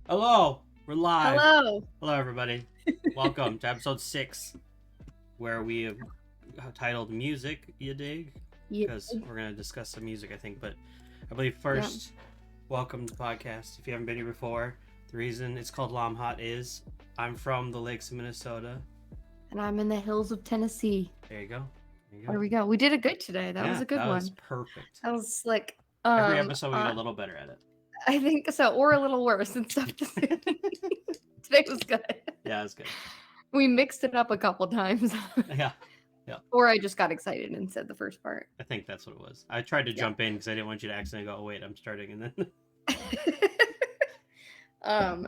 Hello, we're live. Hello. Hello, everybody. Welcome to episode 6, where we have titled Music, you dig? Yeah. Because we're going to discuss some music, I think. But I believe first, welcome to the podcast. If you haven't been here before, the reason it's called LOMHOT is I'm from the lakes of Minnesota. And I'm in the hills of Tennessee. There you go. There we go. We did it good today. That was a good that one. was perfect. That was like Every episode we get a little better at it. I think so, or a little worse and stuff to say. Today was good. Yeah, it was good. We mixed it up a couple times. Yeah. Or I just got excited and said the first part. I think that's what it was. I tried to jump in because I didn't want you to accidentally go, oh, wait, I'm starting, and then...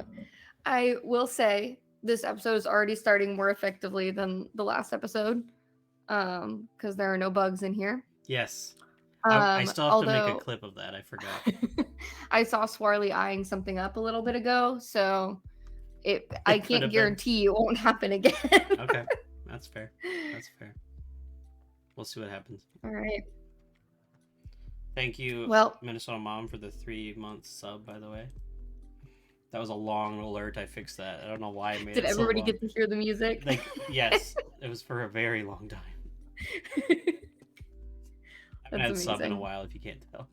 I will say this episode is already starting more effectively than the last episode because there are no bugs in here. Yes. I still have to make a clip of that. I forgot. I saw Swarley eyeing something up a little bit ago, so I can't guarantee it won't happen again. Okay. That's fair. We'll see what happens. All right. Thank you, Minnesota Mom, for the 3-month sub, by the way. That was a long alert. I fixed that. I don't know why I made it so long. Did everybody get to hear the music? Yes. It was for a very long time. I haven't had sub in a while, if you can't tell.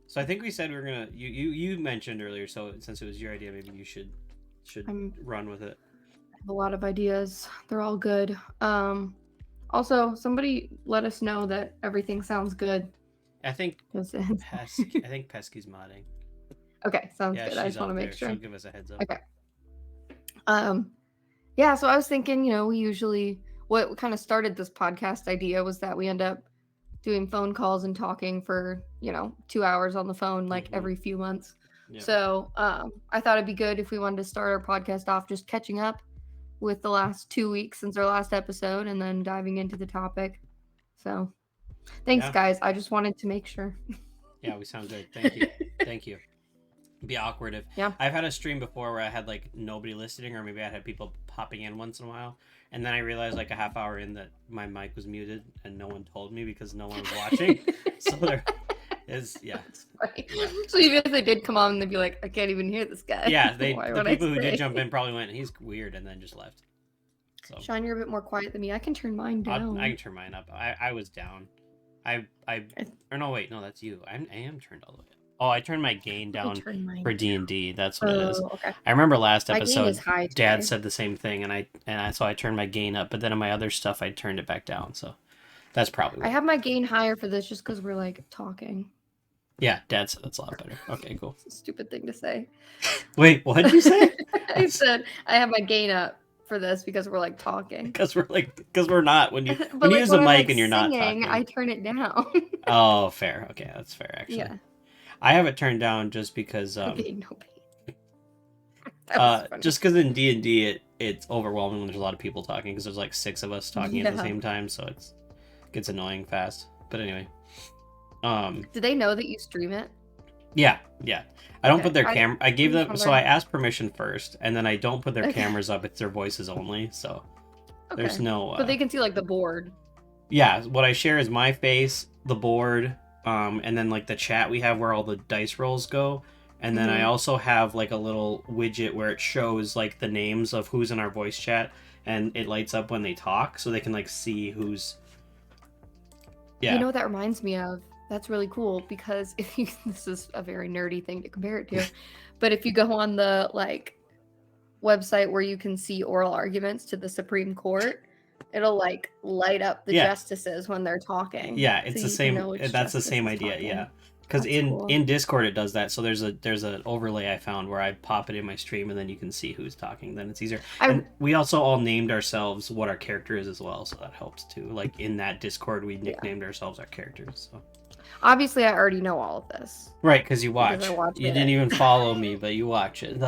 So I think we said we were gonna. You mentioned earlier, so since it was your idea, maybe you should run with it. I have a lot of ideas. They're all good. Also, somebody let us know that everything sounds good. I think Pesky's modding. Okay, sounds good. I just want to make sure. She'll give us a heads up. Okay. Yeah. So I was thinking, we usually what kind of started this podcast idea was that we end up doing phone calls and talking for 2 hours on the phone every few months. Yeah. So I thought it'd be good if we wanted to start our podcast off just catching up with the last 2 weeks since our last episode and then diving into the topic. So thanks, guys. I just wanted to make sure. Yeah, we sound good. Thank you. It'd be awkward if I've had a stream before where I had nobody listening, or maybe I had people popping in once in a while, and then I realized a half hour in that my mic was muted and no one told me because no one was watching. So there is So even if they did come on, they'd be like, I can't even hear this guy. Yeah, the people who did jump in probably went, he's weird, and then just left. So Sean, you're a bit more quiet than me. I can turn mine down. I can turn mine up. I was down. Or no, wait, no, that's you. I am turned all the way up. Oh, I turned my gain down for D&D. That's what it is. Okay. I remember last episode, Dad said the same thing, so I turned my gain up. But then on my other stuff, I turned it back down. So that's probably. I have my gain higher for this just because we're talking. Yeah, Dad said that's a lot better. Okay, cool. It's a stupid thing to say. Wait, what did you say? I said I have my gain up for this because we're talking. Because we're not when you use the mic and you're not talking. I turn it down. Oh, fair. Okay, that's fair actually. Yeah. I have it turned down just because just because in D&D it's overwhelming when there's a lot of people talking because there's 6 of us talking at the same time, so it gets annoying fast. But anyway. Do they know that you stream it? Yeah. I don't put their camera. I gave them, so I asked permission first, and then I don't put their cameras up. It's their voices only, so there's no. But they can see the board. Yeah, what I share is my face, the board, and then the chat we have where all the dice rolls go, and then I also have a little widget where it shows the names of who's in our voice chat, and it lights up when they talk, so they can see who's. Yeah. You know what that reminds me of? That's really cool because this is a very nerdy thing to compare it to, but if you go on the website where you can see oral arguments to the Supreme Court, it'll light up the justices when they're talking. Yeah, it's the same. That's the same idea. Talking. Yeah, because in Discord it does that. So there's an overlay I found where I pop it in my stream and then you can see who's talking. Then it's easier. And we also all named ourselves what our character is as well, so that helps too. In that Discord, we nicknamed ourselves our characters. So. Obviously, I already know all of this. Right, because you watch. You didn't even follow me, but you watch it.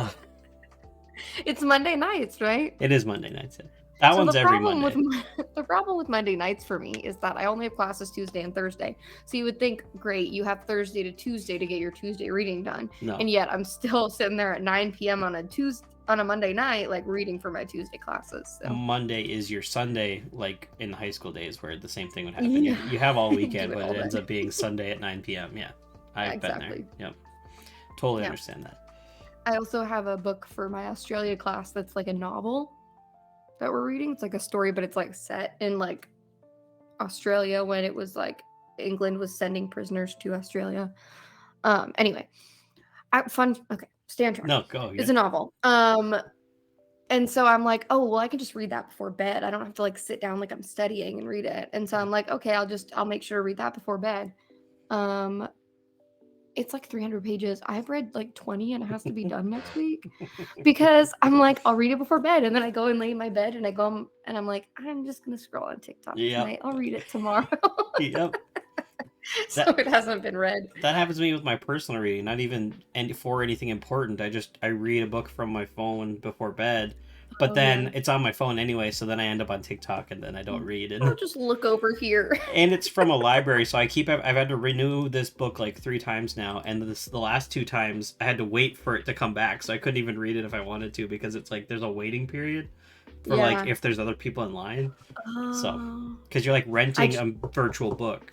It's Monday nights, right? It is Monday nights. That one's every Monday. The problem with Monday nights for me is that I only have classes Tuesday and Thursday. So you would think, great, you have Thursday to Tuesday to get your Tuesday reading done. No. And yet I'm still sitting there at 9 p.m. on a Monday night, reading for my Tuesday classes. So. Monday is your Sunday, in the high school days where the same thing would happen. Yeah. You have all weekend, but it ends up being Sunday at 9 p.m. Yeah, I've been there. Yep. Totally understand that. I also have a book for my Australia class that's like a novel that we're reading. It's like a story, but it's like set in like Australia when it was like England was sending prisoners to Australia. Anyway, stay on track. No, go. It's a novel. And so I'm like, oh, well, I can just read that before bed. I don't have to like sit down like I'm studying and read it. And so I'm like, okay, I'll make sure to read that before bed. It's like 300 pages. I've read like 20 and it has to be done next week because I'm like, I'll read it before bed. And then I go and lay in my bed and I go and I'm like, I'm just going to scroll on TikTok tonight. I'll read it tomorrow. Yep. So it hasn't been read. That happens to me with my personal reading, not even for anything important. I read a book from my phone before bed, but then it's on my phone anyway, so then I end up on TikTok and then I don't read it. I'll just look over here. And it's from a library, so I've had to renew this book like 3 times now, and the last 2 times I had to wait for it to come back, so I couldn't even read it if I wanted to because it's like there's a waiting period for like if there's other people in line. So because you're like renting a virtual book.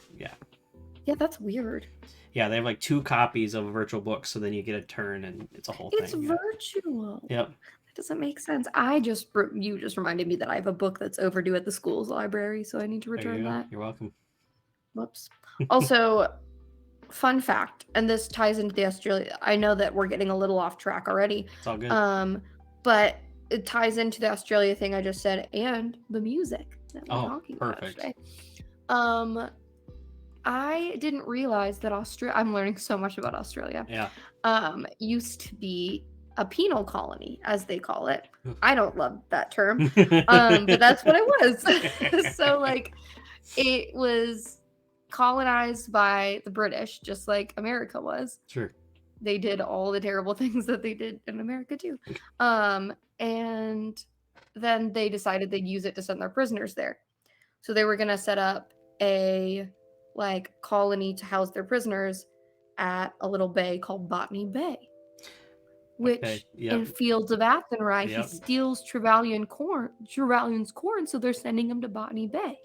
Yeah, that's weird. Yeah, they have like 2 copies of a virtual book, so then you get a turn, and it's a whole thing. It's virtual. Yep. That doesn't make sense. You just reminded me that I have a book that's overdue at the school's library, so I need to return that. You're welcome. Whoops. Also, fun fact, and this ties into the Australia. I know that we're getting a little off track already. It's all good. But it ties into the Australia thing I just said and the music that we're talking about today. I didn't realize that I'm learning so much about Australia. Yeah. Used to be a penal colony, as they call it. I don't love that term, but that's what it was. So, like, it was colonized by the British, just like America was. Sure. They did all the terrible things that they did in America, too. And then they decided they'd use it to send their prisoners there. So they were going to set up a colony to house their prisoners at a little bay called Botany Bay, which in Fields of Athenry, he steals Trevelyan's corn, so they're sending him to Botany Bay.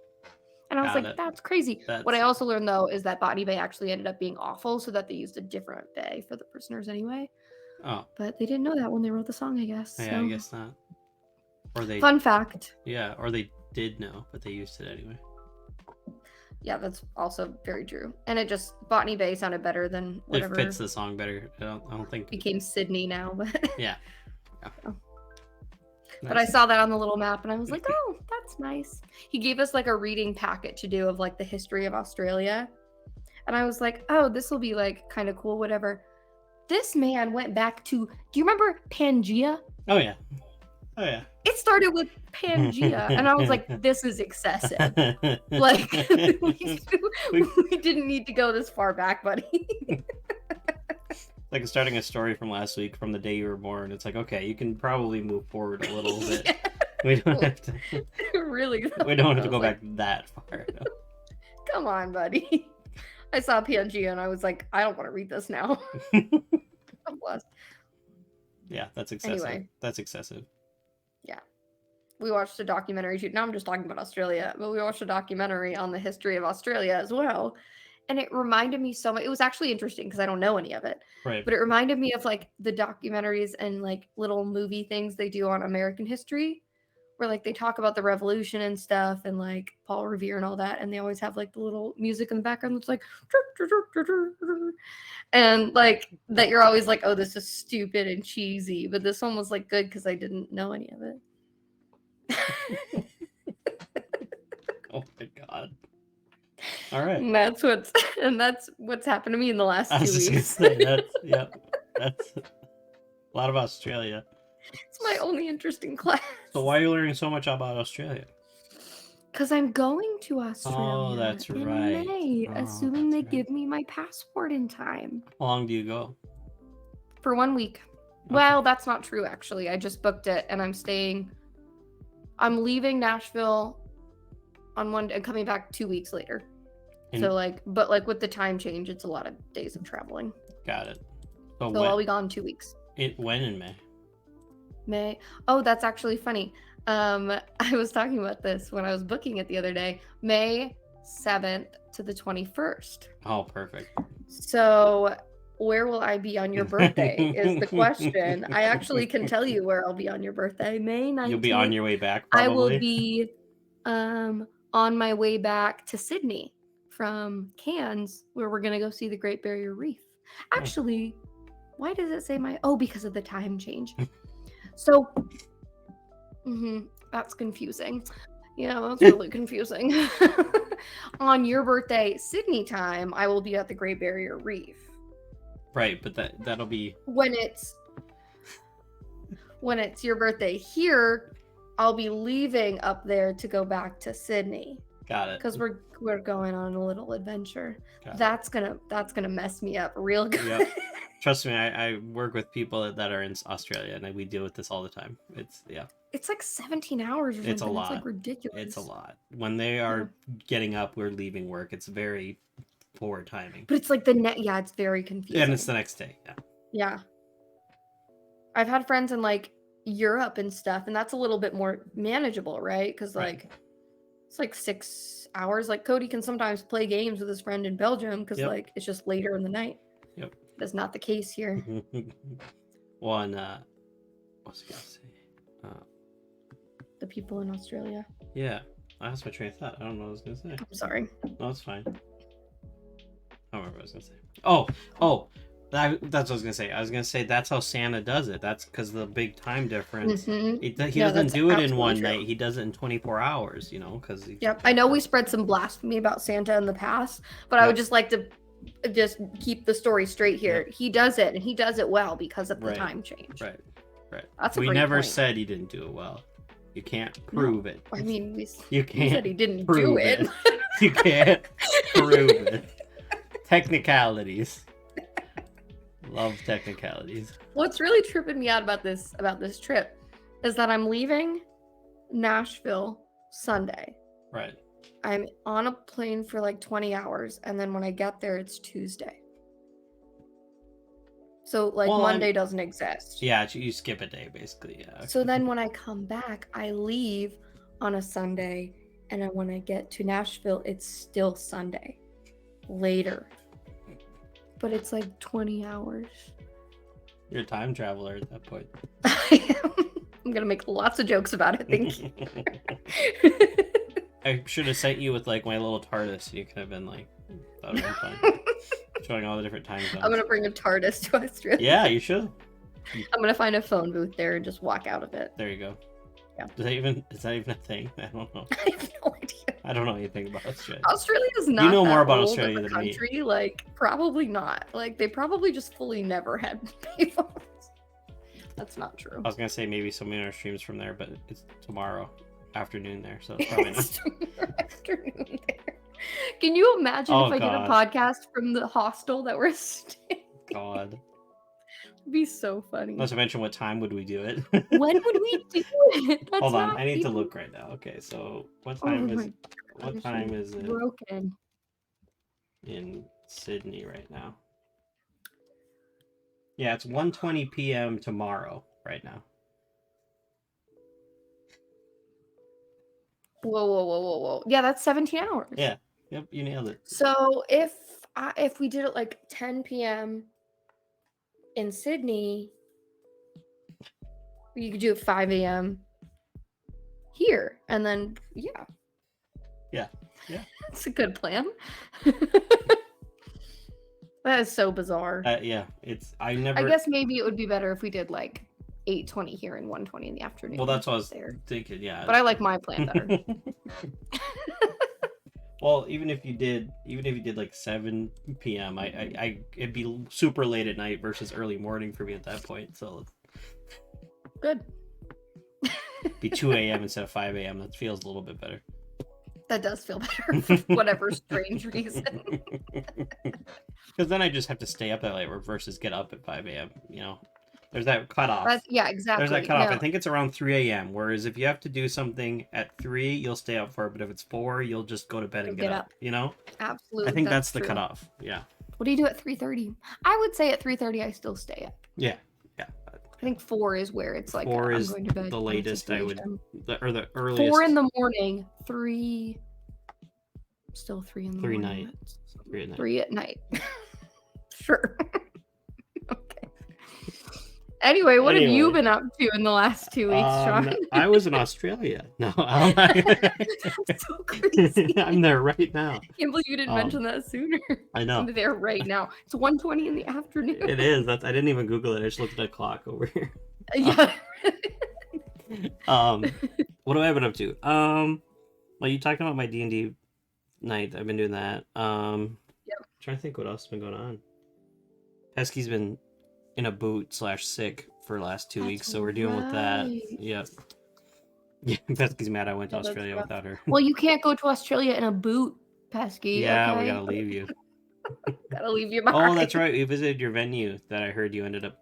And I was like, that's crazy. What I also learned, though, is that Botany Bay actually ended up being awful, so that they used a different bay for the prisoners anyway. Oh. But they didn't know that when they wrote the song, I guess. Yeah, I guess not. Or they. Fun fact. Yeah, or they did know, but they used it anyway. Yeah, that's also very true. And Botany Bay sounded better than whatever. It fits the song better. I don't think. Became Sydney now, but. Yeah. Oh. But I saw that on the little map and I was like, oh, that's nice. He gave us like a reading packet to do of like the history of Australia. And I was like, oh, this will be like kind of cool, whatever. This man went back to, do you remember Pangea? Oh, yeah. Oh, yeah. It started with Pangea, and I was like, this is excessive. Like, we didn't need to go this far back, buddy. Like starting a story from last week, from the day you were born. It's like, okay, you can probably move forward a little bit. Yeah. We don't have to. Really? We don't have to go back that far. No. Come on, buddy. I saw Pangea, and I was like, I don't want to read this now. I'm blessed. Yeah, that's excessive. Anyway. That's excessive. Yeah. We watched a documentary. Now I'm just talking about Australia, but we watched a documentary on the history of Australia as well. And it reminded me so much. It was actually interesting because I don't know any of it. Right. But it reminded me of like the documentaries and like little movie things they do on American history where like they talk about the revolution and stuff and like Paul Revere and all that. And they always have like the little music in the background that's like, and like that you're always like, oh, this is stupid and cheesy. But this one was like good because I didn't know any of it. Oh my God. All right. And that's what's happened to me in the last 2 weeks. That's a lot of Australia. It's my only interesting class. So why are you learning so much about Australia? Because I'm going to Australia. Oh, that's in right. May, assuming they give me my passport in time. How long do you go? For 1 week. Okay. Well, that's not true, actually. I just booked it, and I'm leaving Nashville on one and coming back 2 weeks later. But with the time change, it's a lot of days of traveling. Got it. So I'll be gone 2 weeks. When in May? May. Oh, that's actually funny. I was talking about this when I was booking it the other day. May 7th to the 21st. Oh, perfect. So where will I be on your birthday is the question. I actually can tell you where I'll be on your birthday. May 19th. You'll be on your way back, I will probably. be on my way back to Sydney from Cairns, where we're gonna go see the Great Barrier Reef. Actually, why does it say because of the time change. So that's confusing. Yeah, that's really confusing. On your birthday, Sydney time, I will be at the Great Barrier Reef. Right, but that'll be when it's your birthday here, I'll be leaving up there to go back to Sydney. Got it. Because we're going on a little adventure. That's gonna mess me up real good. Yep. Trust me, I work with people that are in Australia, and we deal with this all the time. It's like 17 hours or something. It's a lot. It's like ridiculous. It's a lot. When they are getting up, we're leaving work. It's very poor timing. But it's like it's very confusing. And it's the next day. Yeah. I've had friends in like Europe and stuff, and that's a little bit more manageable, right? Because it's like 6 hours. Like Cody can sometimes play games with his friend in Belgium because like it's just later in the night. Yep. That's not the case here. What was I gonna say? The people in Australia. Yeah, I lost my train of thought. I don't know what I was gonna say. I'm sorry. No, it's fine. I don't remember what I was gonna say. That's what I was gonna say. I was gonna say that's how Santa does it. That's because of the big time difference. He doesn't do it in one night. He does it in 24 hours. Because. Yep. I know we spread some blasphemy about Santa in the past, but I would just like to just keep the story straight here. Yep. He does it, and he does it well because of the time change. Right. That's we never said he didn't do it well. You can't prove it. I mean, we said he didn't do it. You can't prove it. Technicalities. Love technicalities. What's really tripping me out about this trip is that I'm leaving Nashville Sunday. Right. I'm on a plane for like 20 hours, and then when I get there, it's Tuesday. So, Monday doesn't exist. Yeah, you skip a day, basically, yeah. So then when I come back, I leave on a Sunday, and then when I get to Nashville, it's still Sunday. Later. But it's like 20 hours. You're a time traveler at that point. I am. I'm going to make lots of jokes about it, thank you. I should have sent you with, my little TARDIS. You could have been that would have been fun. Showing all the different time zones. I'm going to bring a TARDIS to Australia. Yeah, you should. I'm going to find a phone booth there and just walk out of it. There you go. Yeah. Is that even a thing? I don't know. I have no idea. I don't know anything about Australia. Australia is not. You know more about old Australia of a than country. me. Probably not. They probably just fully never had payphones. That's not true. I was gonna say maybe some of our streams from there, but it's tomorrow afternoon there, so it's probably not. Tomorrow afternoon there. Can you imagine if I did a podcast from the hostel that we're staying? God. It'd be so funny. Not to mention, what time would we do it? When would we do it? That's Hold on, I need to look right now. Okay, so what time is it? Broken. In Sydney right now? Yeah, it's 1:20 p.m. tomorrow right now. Whoa. Yeah, that's 17 hours. Yeah. Yep, you nailed it. So if we did it 10 p.m. in Sydney, you could do it 5 a.m. here, and then yeah. That's a good plan. That is so bizarre. Yeah, I guess maybe it would be better if we did 8:20 here and 1:20 in the afternoon. Well, that's what I was thinking. Yeah, but I like my plan better. Well, even if you did 7 p.m., it'd be super late at night versus early morning for me at that point. So good. Be 2 a.m. instead of 5 a.m. That feels a little bit better. That does feel better for whatever strange reason. Because then I just have to stay up that late versus get up at 5 a.m. There's that cutoff. Yeah, exactly. There's that cutoff. No. I think it's around 3 a.m. Whereas if you have to do something at 3, you'll stay up for it. But if it's 4, you'll just go to bed and get up. Absolutely. I think that's the cutoff. Yeah. What do you do at 3:30? I would say at 3:30 I still stay up. Yeah. I think 4 is where it's 4 is I'm going to bed the latest I would, or the earliest. 4 in the morning, 3. Still 3 in the morning. 3 at night. 3 at night. Sure. Anyway, what have you Anyway. been up to in the last 2 weeks, Sean? I was in Australia. No, That's so crazy. I'm there right now. Can't believe you didn't mention that sooner. I know. I'm there right now. It's 1:20 in the afternoon. It is. I didn't even Google it. I just looked at the clock over here. Yeah. What have I been up to? Well, you talked about my D&D night. I've been doing that. Yep. Trying to think what else has been going on. Pesky's been in a boot / sick for the last 2 weeks, so we're dealing with that. Yep. Yeah, Pesky's mad I went to Australia without her. Well, you can't go to Australia in a boot, Pesky. Yeah, okay? we gotta leave you. Gotta leave you behind. Oh, that's right. We visited your venue that I heard you ended up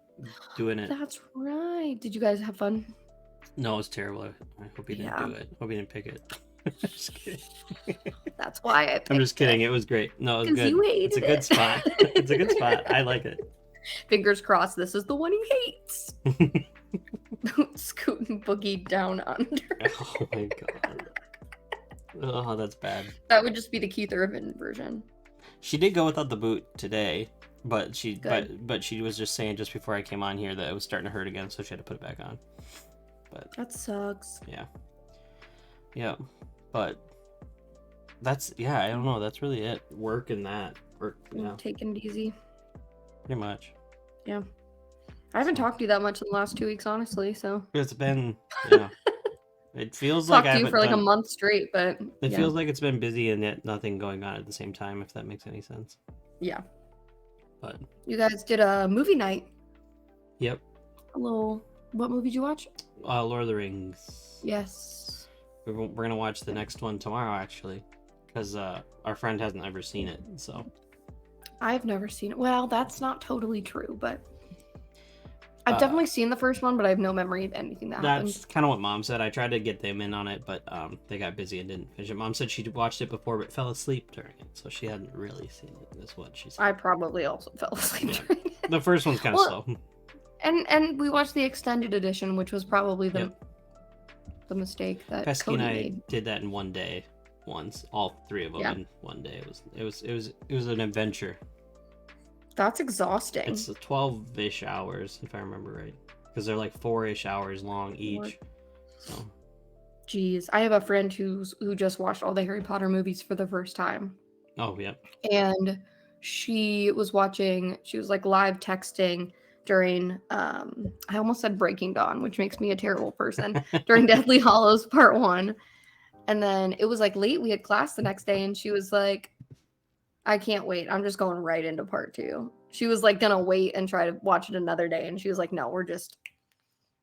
doing it. That's right. Did you guys have fun? No, it was terrible. I hope you didn't do it. Hope you didn't pick it. Just kidding. That's why I'm just kidding. It was great. No, it was good. It's a good spot. It's a good spot. I like it. Fingers crossed this is the one he hates. Scooting Boogie down under. Oh my god. Oh, that's bad. That would just be the Keith Urban version. She did go without the boot today, but she was just saying just before I came on here that it was starting to hurt again, so she had to put it back on. But that sucks. Yeah. Yeah. But that's I don't know. That's really it. Work and that. Work. Yeah. Taking it easy. Pretty much. Yeah. I haven't talked to you that much in the last 2 weeks, honestly. So it's been. Yeah. It feels like I haven't for like a month straight, but it feels like it's been busy and yet nothing going on at the same time. If that makes any sense. Yeah. But you guys did a movie night. Yep. A little. What movie did you watch? Lord of the Rings. Yes. We're gonna watch the next one tomorrow, actually, because our friend hasn't ever seen it. So. I've never seen it. Well, that's not totally true, but I've definitely seen the first one, but I have no memory of anything that happened. That's kind of what Mom said. I tried to get them in on it, but they got busy and didn't finish it. Mom said she watched it before, but fell asleep during it, so she hadn't really seen it. Is what she said. I probably also fell asleep during it. The first one's kind of slow. And we watched the extended edition, which was probably the mistake that Pesky Cody and I made. did that in one day, once. All three of them in one day. It was an adventure. That's exhausting. It's 12-ish hours, if I remember right, because they're like 4-ish hours long each. So. Jeez, I have a friend who just watched all the Harry Potter movies for the first time. Oh yeah. And she was like live texting during I almost said Breaking Dawn, which makes me a terrible person, during Deathly Hallows Part 1. And then it was like late, we had class the next day, and she was like, I can't wait. I'm just going right into Part 2. She was like gonna wait and try to watch it another day, and she was like, no,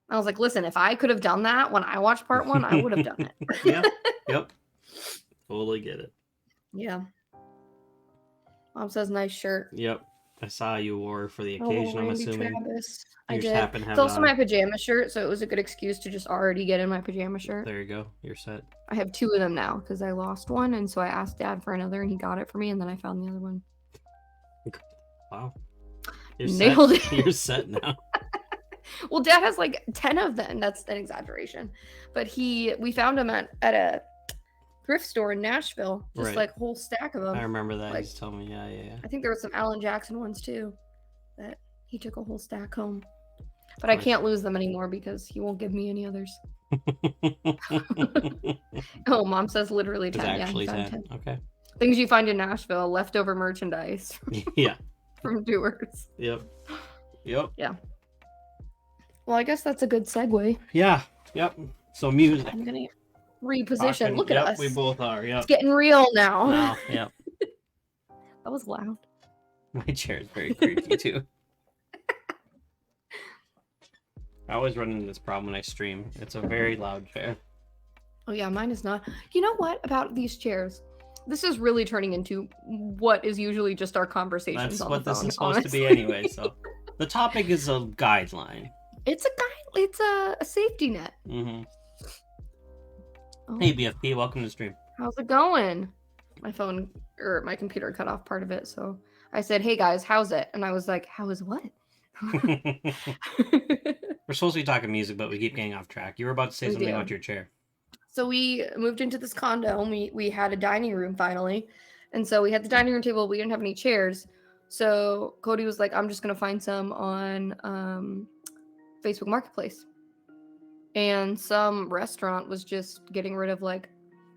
I was like, listen, if I could have done that when I watched Part 1, I would have done it. Yep. Totally get it. Yeah. Mom says nice shirt. Yep. I saw you wore for the occasion, I'm assuming. Travis. I did. It's also my pajama shirt, so it was a good excuse to just already get in my pajama shirt. There you go. You're set. I have 2 of them now because I lost one, and so I asked Dad for another, and he got it for me, and then I found the other one. Wow. Nailed it. You're set now. Well, Dad has like 10 of them. That's an exaggeration. But we found them at a thrift store in Nashville. Just like a whole stack of them. I remember that. Like, you told me. Yeah. I think there was some Alan Jackson ones too. That he took a whole stack home. But I can't lose them anymore because he won't give me any others. Oh, Mom says literally 10. Actually 10. Okay. Things you find in Nashville, leftover merchandise. Yeah. From doers. Yep. Yeah. Well, I guess that's a good segue. Yeah. Yep. So music. I'm gonna reposition. Look at us. We both are. Yep. It's getting real now. Yep. That was loud. My chair is very creaky too. I always run into this problem when I stream. It's a very loud chair. Oh yeah, mine is not. You know what about these chairs? This is really turning into what is usually just our conversations. That's on what the phone, this is supposed to be anyway. So the topic is a guideline. It's a guide. It's a safety net. Mm-hmm. Oh. Hey BFP, welcome to the stream. How's it going? My phone or my computer cut off part of it, so I said, "Hey guys, how's it?" And I was like, "How is what?" We're supposed to be talking music, but we keep getting off track. You were about to say something about your chair. So we moved into this condo, and we had a dining room finally, and so we had the dining room table. We didn't have any chairs, so Cody was like, "I'm just gonna find some on Facebook Marketplace. And some restaurant was just getting rid of like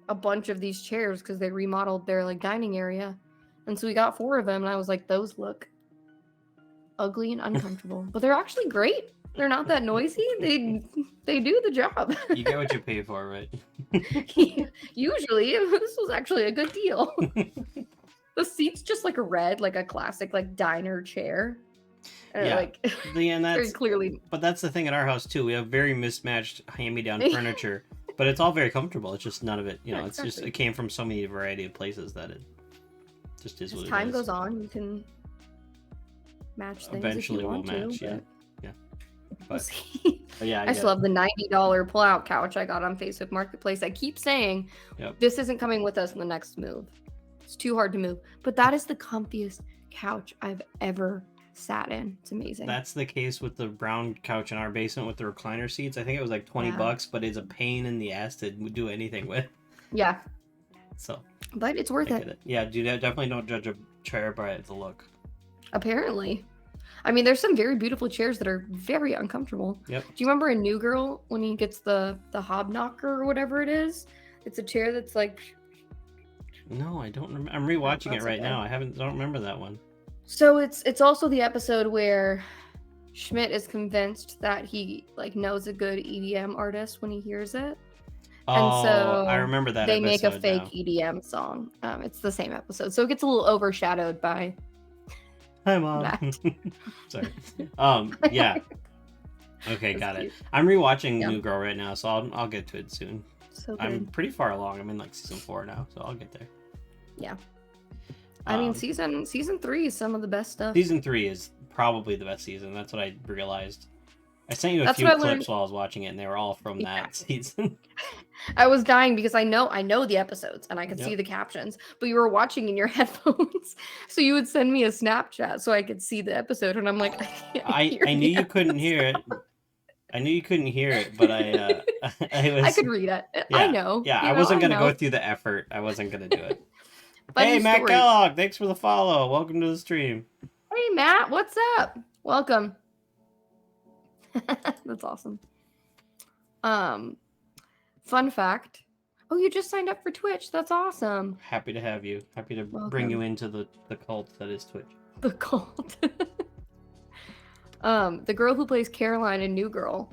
a bunch of these chairs because they remodeled their like dining area. And so we got 4 of them, and I was like, those look ugly and uncomfortable, but they're actually great. They're not that noisy. They do the job. You get what you pay for, right? Usually, this was actually a good deal. The seat's just like a red, like a classic like diner chair. And Yeah, like and that's very clearly. But that's the thing at our house too. We have very mismatched hand-me-down furniture, but it's all very comfortable. It's just none of it, you know. Yeah, It's just it came from so many variety of places that it just is what it is. As time goes on, you can match things. Eventually, if you we'll want match. to, Yeah. We'll But see. yeah, I just love the $90 pull-out couch I got on Facebook Marketplace. I keep saying this isn't coming with us in the next move. It's too hard to move. But that is the comfiest couch I've ever sat in. It's amazing. That's the case with the brown couch in our basement with the recliner seats. I think it was like $20, but it's a pain in the ass to do anything with. Yeah. So. But it's worth it. Yeah, definitely don't judge a chair by the look. Apparently. I mean, there's some very beautiful chairs that are very uncomfortable. Yep. Do you remember in New Girl when he gets the hobknocker or whatever it is? It's a chair that's like. No, I don't remember. I'm rewatching it right now. I don't remember that one. So it's also the episode where Schmidt is convinced that he like knows a good EDM artist when he hears it. Oh, and so I remember that. They make a fake EDM song. It's the same episode, so it gets a little overshadowed by. Hi, Mom. Sorry. Yeah. Okay, got it. I'm rewatching New Girl right now, so I'll get to it soon. So good. I'm pretty far along. I'm in like season 4 now, so I'll get there. Yeah. I mean, season 3 is some of the best stuff. Season 3 is probably the best season. That's what I realized. I sent you a few clips while I was watching it, and they were all from that season. I was dying because I know the episodes and I could see the captions, but you were watching in your headphones, so you would send me a Snapchat so I could see the episode, and I'm like, I knew you couldn't hear it. I knew you couldn't hear it, but I could read it. Yeah, I know. Yeah, I wasn't gonna go through the effort. I wasn't gonna do it. Hey, Matt Kellogg, thanks for the follow. Welcome to the stream. Hey, Matt, what's up? Welcome. That's awesome. Fun fact. Oh, you just signed up for Twitch. That's awesome. Happy to have you. Happy to bring you into the cult that is Twitch. The cult. The girl who plays Caroline in New Girl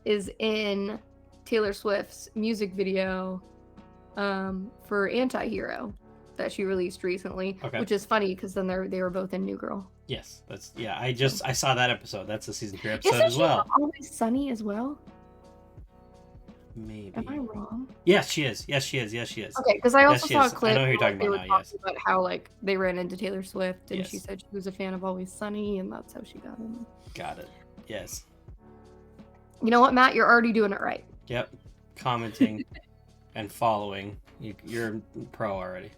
is in Taylor Swift's music video for Anti-Hero that she released recently, which is funny because then they were both in New Girl. Yes, I saw that episode. That's the season 3 episode as well. Always Sunny as well. Maybe. Am I wrong? Yes, she is. Yes, she is. Okay, because I also saw a clip. I know who you're talking about now. Yes. About how like they ran into Taylor Swift and she said she was a fan of Always Sunny and that's how she got in. Got it. Yes. You know what, Matt? You're already doing it right. Yep. Commenting and following. You're pro already.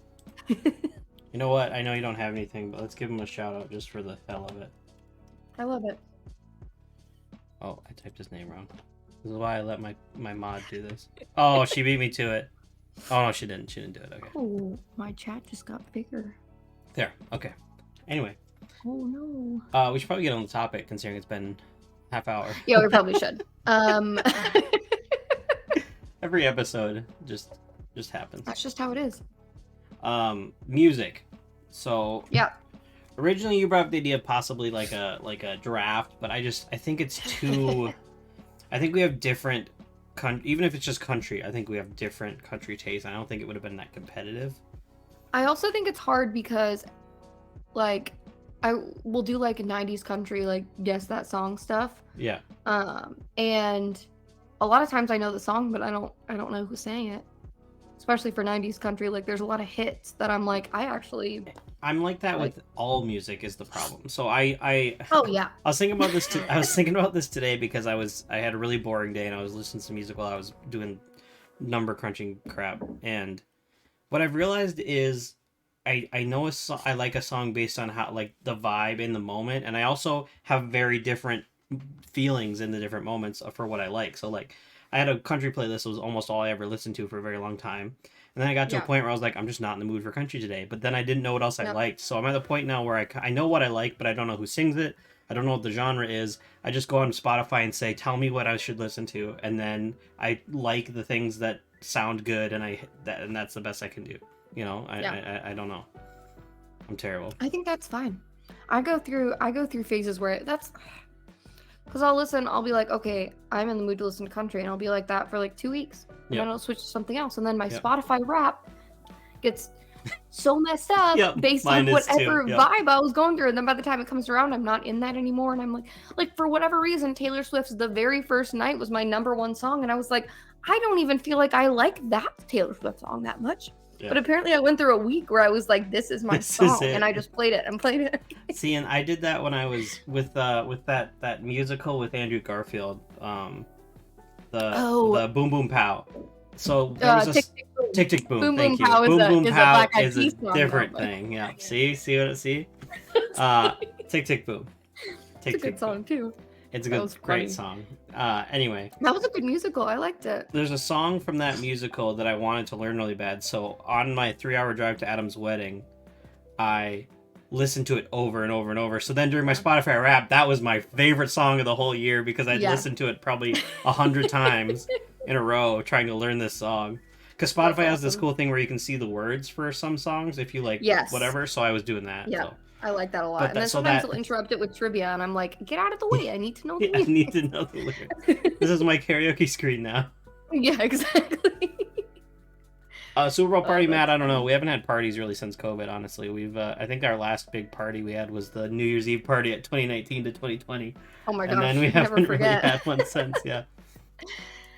You know what? I know you don't have anything, but let's give him a shout out just for the hell of it. I love it. Oh, I typed his name wrong. This is why I let my mod do this. Oh, she beat me to it. Oh no, she didn't. She didn't do it. Okay. Oh, my chat just got bigger. There. Okay. Anyway. Oh no. We should probably get on the topic considering it's been half hour. Yeah, we probably should. Every episode just happens. That's just how it is. Music. So yeah. Originally, you brought up the idea of possibly like a draft, but I think it's too. I think we have different, even if it's just country. I think we have different country tastes. I don't think it would have been that competitive. I also think it's hard because, like, I will do like a '90s country, like guess that song stuff. Yeah. And a lot of times I know the song, but I don't know who sang it. Especially for '90s country, like there's a lot of hits that I'm like, I'm like that with all music is the problem. So I oh yeah. I was thinking about this. I was thinking about this today because I had a really boring day and I was listening to music while I was doing number crunching crap. And what I've realized is I know I like a song based on how like the vibe in the moment, and I also have very different feelings in the different moments for what I like. So like. I had a country playlist that was almost all I ever listened to for a very long time. And then I got to a point where I was like, I'm just not in the mood for country today. But then I didn't know what else I liked. So I'm at the point now where I know what I like, but I don't know who sings it. I don't know what the genre is. I just go on Spotify and say, tell me what I should listen to, and then I like the things that sound good, and and that's the best I can do. You know, I don't know. I'm terrible. I think that's fine. I go through phases where that's because I'll be like, okay, I'm in the mood to listen to country, and I'll be like that for like 2 weeks, and then I'll switch to something else, and then my Spotify rap gets so messed up based on whatever vibe I was going through, and then by the time it comes around, I'm not in that anymore, and I'm like for whatever reason, Taylor Swift's "The Very First Night" was my #1 song, and I was like, I don't even feel like I like that Taylor Swift song that much. But apparently I went through a week where I was like, this is my song, and I just played it and played it. See, and I did that when I was with that musical with Andrew Garfield, the Boom Boom Pow. So there was Tick Tick Boom. Thank you. Boom Boom Pow is a different thing. Yeah. See Tick Tick Boom. It's a good song too. It's a good, great song. Anyway. That was a good musical. I liked it. There's a song from that musical that I wanted to learn really bad. So on my 3-hour drive to Adam's wedding, I listened to it over and over and over. So then during my Spotify rap, that was my favorite song of the whole year because I'd listened to it probably 100 times in a row trying to learn this song. Because Spotify has this cool thing where you can see the words for some songs if you like whatever. So I was doing that. Yeah. So. I like that a lot. And then sometimes they'll interrupt it with trivia, and I'm like, get out of the way. I need to know the lyrics. I need to know the lyrics. This is my karaoke screen now. Yeah, exactly. Super Bowl party, Matt, I don't know. We haven't had parties really since COVID, honestly. We've, I think our last big party we had was the New Year's Eve party at 2019 to 2020. Oh my gosh, and then we haven't really had one since,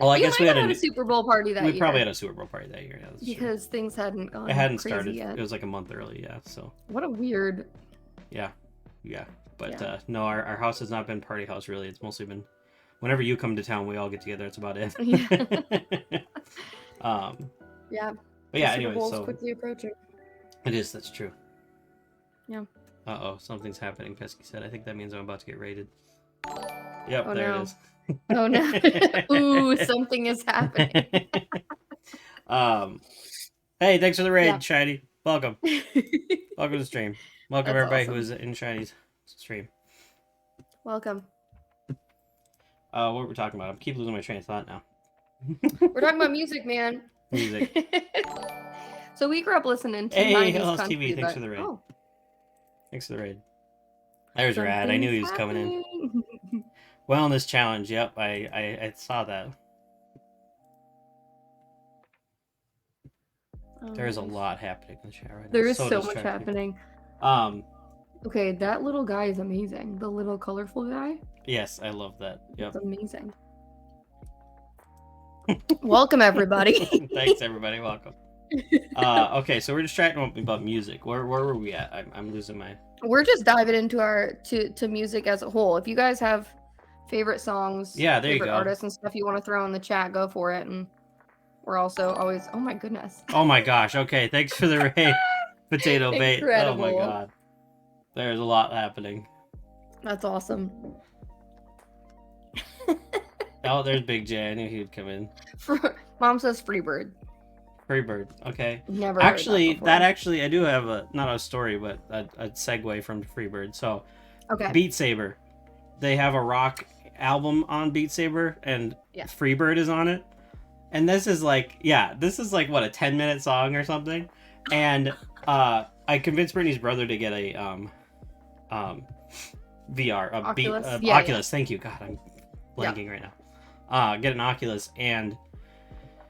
Well, I guess we had a Super Bowl party that year. We probably had a Super Bowl party that year, because things hadn't gone. It hadn't crazy started yet. It was like a month early, so. What a weird. Yeah. But no, our house has not been party house really. It's mostly been whenever you come to town, we all get together. That's about it. Yeah. But yeah, anyway, so quickly approaching. It is. That's true. Yeah. Something's happening. Pesky said. I think that means I'm about to get raided. Yep, oh, there no. it is. Oh no! Ooh, something is happening. Hey, thanks for the raid, Shiny. Welcome. Welcome to the stream. Welcome everybody who is in Shiny's stream. Welcome. What were we talking about? I keep losing my train of thought now. We're talking about music, man. Music. So we grew up listening to Hey, 90s LS country, TV, thanks for the raid. Thanks for the raid. There's Rad. I knew he was coming in. Wellness challenge. Yep, I saw that. There's a lot happening in the chat right now. There is so much happening. Okay, that little guy is amazing. The little colorful guy. Yes, I love that. Yep. It's amazing. Welcome everybody. Thanks everybody. Welcome. Okay, so we're just chatting about music. Where were we at? I'm losing my. We're just diving into our to music as a whole. If you guys have favorite songs, favorite artists and stuff you want to throw in the chat, go for it. And we're also always. Oh my goodness. Oh my gosh. Okay, thanks for the raid. Potato bait. Incredible. Oh my god. There's a lot happening. That's awesome. Oh, there's Big J. I knew he would come in. Mom says Freebird. Freebird. Okay. Never. Actually, I do have not a story, but a segue from Freebird. So, Beat Saber. They have a rock album on Beat Saber, and Freebird is on it. And this is like what, a 10-minute song or something. And I convinced Brittany's brother to get a VR, Oculus. Oculus. Thank you. God, I'm blanking right now. Get an Oculus, and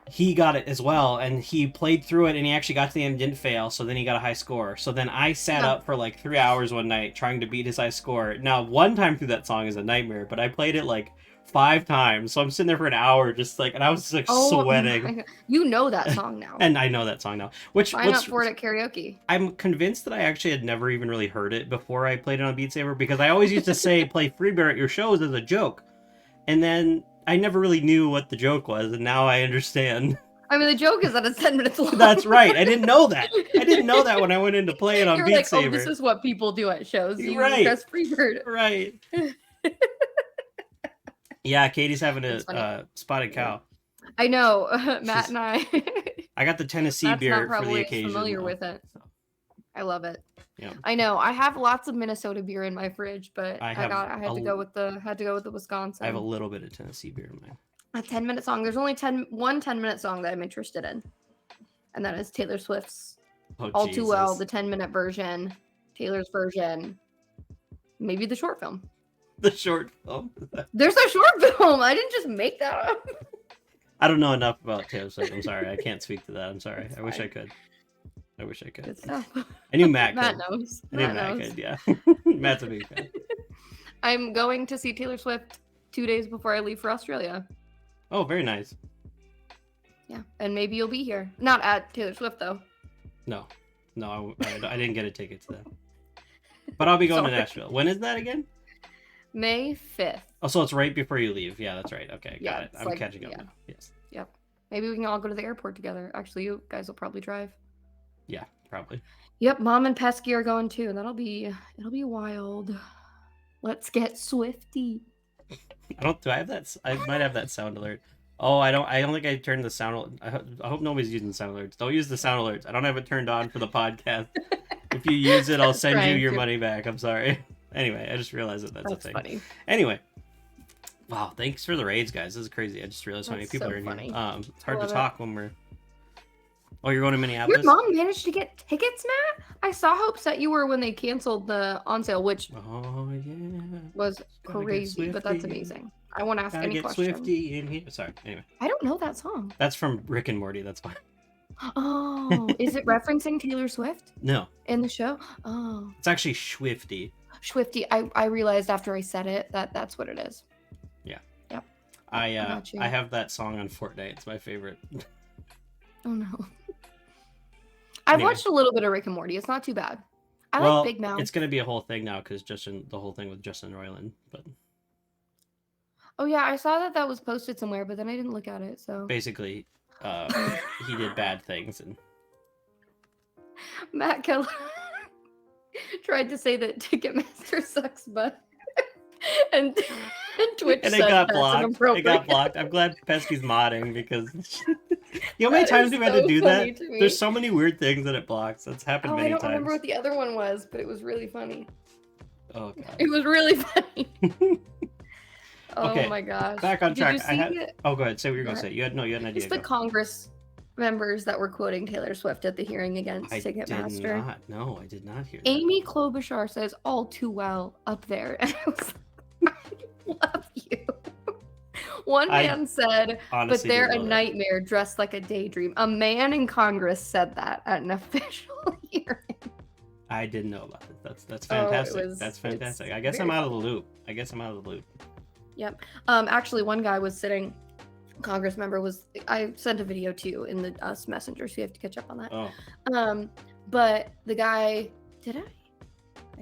he got it as well, and he played through it, and he actually got to the end and didn't fail, so then he got a high score. So then I sat up for like 3 hours one night trying to beat his high score. Now, one time through that song is a nightmare, but I played it like 5 times, so I'm sitting there for an hour just like, and I was just like sweating. You know that song now. And I know that song now. Sign up for it at karaoke. I'm convinced that I actually had never even really heard it before I played it on Beat Saber, because I always used to say play Freebird at your shows as a joke. And then I never really knew what the joke was, and now I understand. I mean, the joke is that it's 10 minutes long. That's right. I didn't know that. I didn't know that when I went in to play it on Beat Saber. Oh, this is what people do at shows. You right. press Freebird. Right. Yeah, Katie's having a spotted cow. I know. Matt and I. I got the Tennessee beer for the occasion. Familiar with it. I love it. Yeah. I know. I have lots of Minnesota beer in my fridge, but I had to go with the Wisconsin. I have a little bit of Tennessee beer in mine. A 10-minute song. There's only one 10-minute song that I'm interested in. And that is Taylor Swift's All Too Well, the 10-minute version, Taylor's version, maybe the short film. The short film? There's a short film. I didn't just make that up. I don't know enough about Taylor Swift. I'm sorry. I can't speak to that. I'm sorry. I wish I could. Good stuff. I knew Matt Matt could. knows. I knew Matt could, yeah. Matt's a big fan. I'm going to see Taylor Swift 2 days before I leave for Australia. Oh, very nice. Yeah, and maybe you'll be here. Not at Taylor Swift, though. No, I didn't get a ticket to that. But I'll be going to Nashville. When is that again? May 5th. Oh, so it's right before you leave. Yeah, that's right. Okay, got it. I'm catching up now. Yes. Yep. Maybe we can all go to the airport together. Actually, you guys will probably drive. Yeah, probably. Yep, Mom and Pesky are going too. It'll be wild. Let's get Swifty. Do I have that? I might have that sound alert. Oh, I don't think I turned the sound. I hope nobody's using sound alerts. Don't use the sound alerts. I don't have it turned on for the podcast. If you use it, I'll send you your money back. I'm sorry. Anyway, I just realized that's a thing. Funny. Anyway, wow, thanks for the raids, guys. This is crazy. I just realized how many people are in here. It's hard to talk when we're. Oh, you're going to Minneapolis? Your mom managed to get tickets, Matt? I saw how upset you were when they canceled the on sale, which was crazy, but that's amazing. I won't ask any questions. Swifty in here. Sorry. Anyway. I don't know that song. That's from Rick and Morty. That's fine. Oh, is it referencing Taylor Swift? No. In the show? Oh. It's actually Swifty. Swifty. I realized after I said it that that's what it is. Yeah. Yep. I have that song on Fortnite. It's my favorite. Oh no. I've watched a little bit of Rick and Morty. It's not too bad. I like Big Mouth. It's going to be a whole thing now because the whole thing with Justin Roiland. But oh yeah, I saw that was posted somewhere, but then I didn't look at it. So basically, he did bad things, and Matt Keller tried to say that Ticketmaster sucks, but and Twitch and it got blocked. It got blocked. I'm glad Pesky's modding because you know how many times we've had to do that? There's so many weird things that it blocks. That's happened many times. I don't remember what the other one was, but it was really funny. Oh god. It was really funny. Okay, oh my gosh. Back on track. Oh, go ahead. Say what you're going to say. You had an idea. It's the Congress members that were quoting Taylor Swift at the hearing against Ticketmaster. I did not hear that. Amy Klobuchar says All Too Well up there. And I was like, I love you. One man said, but they're a nightmare dressed like a daydream. A man in Congress said that at an official hearing. I didn't know about it. That's fantastic. That's fantastic. I guess I'm out of the loop. Yep. Actually, one guy was sitting. Congress member was. I sent a video too in the US Messenger, so you have to catch up on that. Oh. But the guy, did I?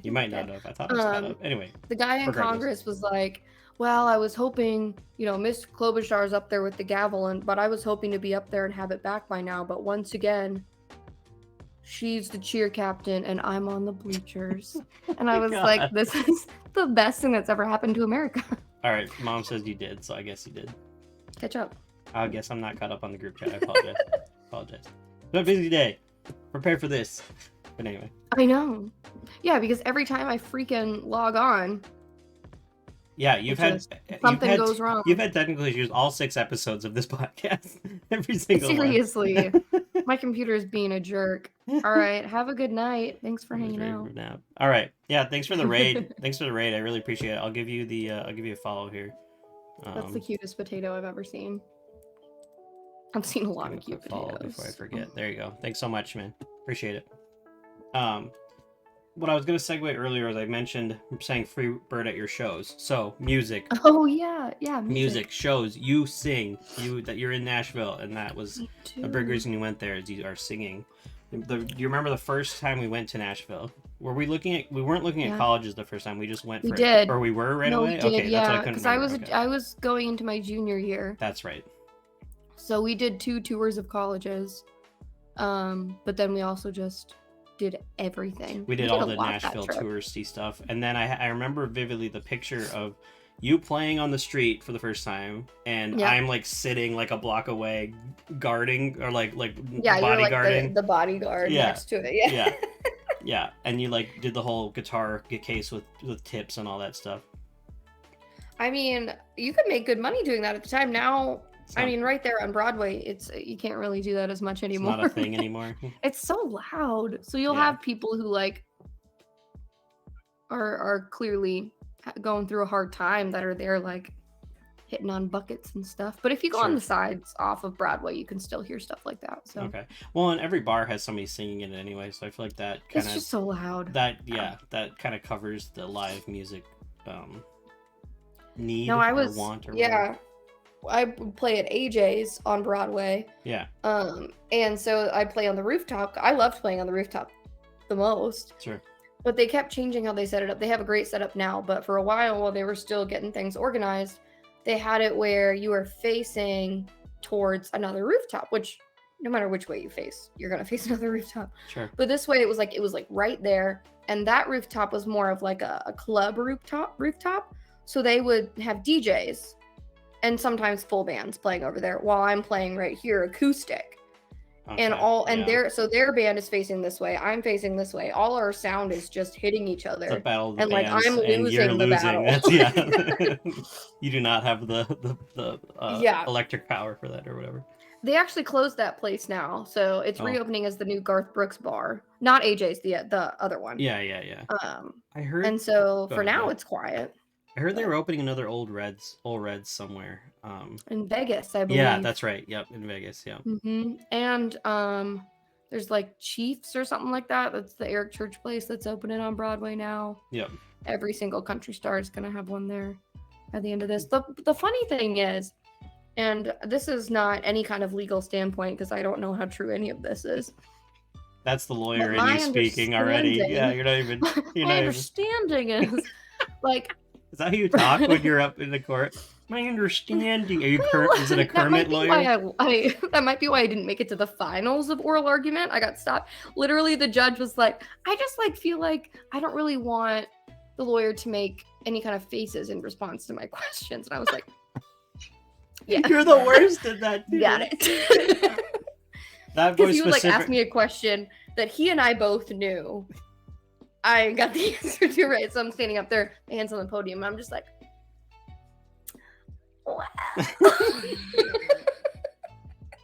You might not have. I thought it was kind of. Anyway. The guy in Congress was like, well, I was hoping, Miss Klobuchar's up there with the gavel, but I was hoping to be up there and have it back by now. But once again, she's the cheer captain and I'm on the bleachers. And I was like, this is the best thing that's ever happened to America. All right. Mom says you did, so I guess you did. Catch up. I guess I'm not caught up on the group chat. I apologize. It's been a busy day. Prepare for this. But anyway. I know. Yeah, because every time I freaking log on. Yeah, something goes wrong. You've had technical issues all 6 episodes of this podcast. Every single Seriously. one. Seriously. My computer is being a jerk. All right. Have a good night. Thanks for hanging out. All right. Yeah, thanks for the raid. I really appreciate it. I'll give you a follow here. That's the cutest potato I've ever seen. I've seen a lot of cute potatoes. Before I forget. There you go. Thanks so much, man. Appreciate it. What I was going to segue earlier, as I mentioned, saying free bird at your shows. So music. Oh yeah, music shows. You sing. You're in Nashville, and that was the big reason you went there. Is you are singing. Do you remember the first time we went to Nashville? We weren't looking at colleges the first time. We just went. We did. Or we were right away. We did, okay, yeah. That's what I couldn't remember. I was going into my junior year. That's right. So we did 2 tours of colleges, but then we also just did everything. We did all the Nashville touristy stuff, and then I remember vividly the picture of you playing on the street for the first time, and I'm like sitting like a block away, guarding or like bodyguarding. The bodyguard next to it. Yeah. Yeah, and you like did the whole guitar case with tips and all that stuff. I mean, you could make good money doing that at the time. Now, I mean, right there on Broadway, you can't really do that as much anymore. It's not a thing anymore. It's so loud. So you'll have people who like are clearly going through a hard time that are there like hitting on buckets and stuff. But if you go on the sides off of Broadway, you can still hear stuff like that. So okay. Well, and every bar has somebody singing in it anyway, so I feel like that kind of it's just so loud. That kind of covers the live music need want or whatever. I play at AJ's on Broadway. Yeah. And so I play on the rooftop. I loved playing on the rooftop the most. Sure. But they kept changing how they set it up. They have a great setup now, but for a while they were still getting things organized, they had it where you are facing towards another rooftop, which no matter which way you face, you're going to face another rooftop. Sure. But this way it was like right there. And that rooftop was more of like a club rooftop. So they would have DJs and sometimes full bands playing over there while I'm playing right here acoustic. Okay, their band is facing this way, I'm facing this way, all our sound is just hitting each other. The battle of the and bands, like I'm losing the battle. You do not have the electric power for that or whatever. They actually closed that place now, so it's reopening as the new Garth Brooks bar, not AJ's, the other one. Yeah. I heard. And so for now it's quiet. I heard they were opening another Old Reds somewhere. In Vegas, I believe. Yeah, that's right. Yep, in Vegas. Yeah. Mm-hmm. And there's like Chiefs or something like that. That's the Eric Church place that's opening on Broadway now. Yep. Every single country star is gonna have one there at the end of this. The funny thing is, and this is not any kind of legal standpoint because I don't know how true any of this is. That's the lawyer in you speaking already. Yeah, you're not even. My understanding is like. Is that how you talk when you're up in the court? My understanding. Are you is it a Kermit lawyer? That might be why I didn't make it to the finals of oral argument. I got stopped. Literally, the judge was like, I just feel like I don't really want the lawyer to make any kind of faces in response to my questions. And I was like, yeah. You're the worst at that, dude. Got it. Because he would ask me a question that he and I both knew. I got the answer to right, so I'm standing up there, hands on the podium, and I'm just like, wow.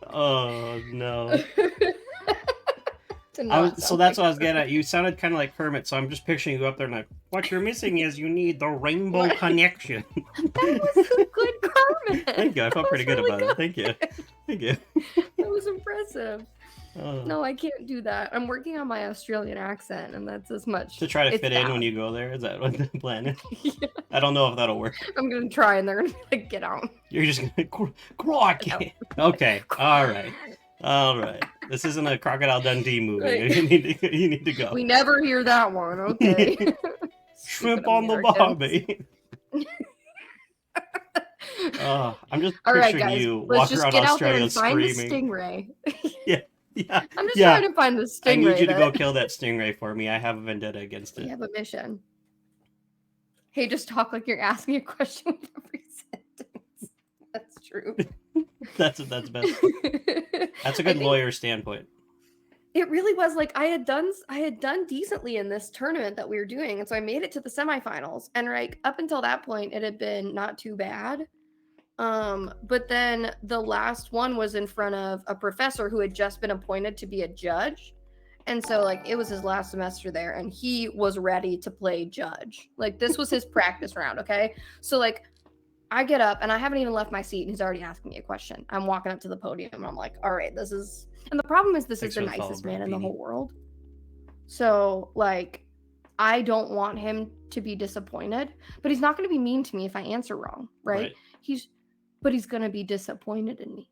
Oh no. So that's what I was getting at. You sounded kind of like Kermit, so I'm just picturing you up there and like, what you're missing is you need the rainbow connection. That was a good Kermit. Thank you. I felt pretty good about it. Thank you. That was impressive. No, I can't do that. I'm working on my Australian accent, and that's as much. To try to fit in when you go there? Is that what the plan is? Yeah. I don't know if that'll work. I'm going to try, and they're going to be like, get out. You're just going to... Crocky. Okay. All right. This isn't a Crocodile Dundee movie. Right. You need to go. We never hear that one. Okay. Shrimp on the barbie. I'm just picturing you walking around Australia screaming. Find the stingray. Yeah. I'm just trying to find the stingray. I need you to go kill that stingray for me. I have a vendetta against it. You have a mission. Hey, just talk like you're asking a question with every sentence. That's true. That's best. That's a good lawyer standpoint. It really was I had done decently in this tournament that we were doing, and so I made it to the semifinals. And up until that point, it had been not too bad. But then the last one was in front of a professor who had just been appointed to be a judge. And so it was his last semester there, and he was ready to play judge. This was his practice round. Okay. So I get up and I haven't even left my seat and he's already asking me a question. I'm walking up to the podium and I'm like, all right, and the problem is this is the nicest man in the whole world. So I don't want him to be disappointed, but he's not going to be mean to me if I answer wrong. Right. But he's going to be disappointed in me.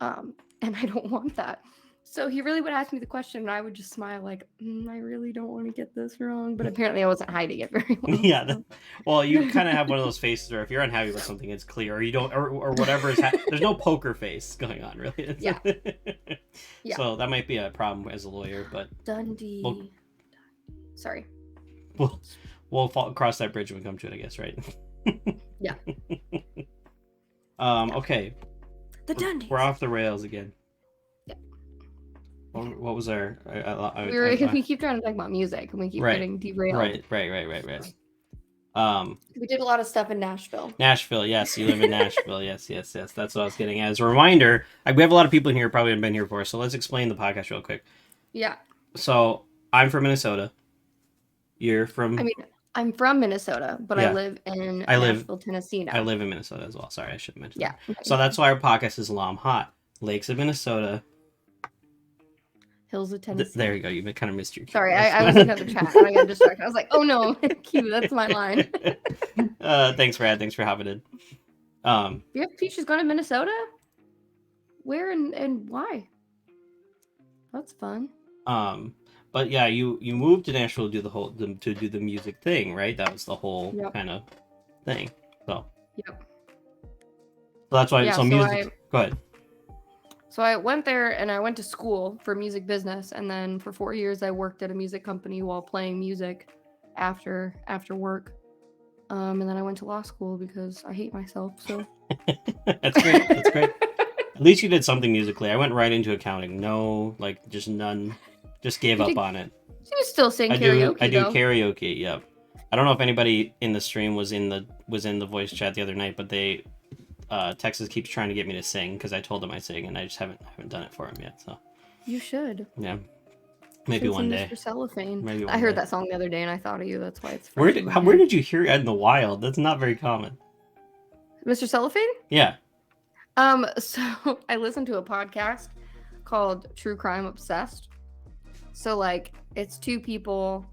And I don't want that. So he really would ask me the question and I would just smile I really don't want to get this wrong. But apparently I wasn't hiding it very well. Yeah. Well, you kind of have one of those faces where if you're unhappy with something, it's clear. Or you don't, or whatever is there's no poker face going on, really. Yeah. So that might be a problem as a lawyer, but... Dundee. Sorry. We'll cross that bridge when we come to it, I guess, right? Yeah. Okay. The Dundee. We're off the rails again. Yeah. What was our? We keep trying to talk about music, and we keep getting derailed. Right. We did a lot of stuff in Nashville. Nashville, yes, you live in Nashville, yes. That's what I was getting at. As a reminder, we have a lot of people in here who probably haven't been here before, so let's explain the podcast real quick. Yeah. So I'm from Minnesota. You're from? I mean, I'm from Minnesota, but I live in Nashville, Tennessee now. I live in Minnesota as well. Sorry, I should have mentioned that. Okay. So that's why our podcast is LOMHOT. Lakes of Minnesota. Hills of Tennessee. There you go. You kind of missed your cue. Sorry, I was looking at the chat and I got distracted. I was like, oh no, cue, that's my line. Thanks, Brad. Thanks for hopping in. You have Peaches going to Minnesota? Where and why? That's fun. But yeah, you moved to Nashville to do the music thing, right? That was the whole kind of thing. So. Yep. So that's why. So music. Go ahead. So I went there and I went to school for music business, and then for 4 years I worked at a music company while playing music after work. And then I went to law school because I hate myself. So That's great. That's great. At least you did something musically. I went right into accounting. No, like just none. Just gave up on it. You still sing karaoke. I do karaoke. Yep. I don't know if anybody in the stream was in the voice chat the other night, but Texas keeps trying to get me to sing because I told him I sing, and I just haven't done it for him yet. So you should. Yeah, maybe one day. Mr. Cellophane. Maybe one I heard day. that song the other day, and I thought of you. That's why it's. Where did you hear Ed in the Wild? That's not very common. Mr. Cellophane? Yeah. So I listened to a podcast called True Crime Obsessed. So like it's two people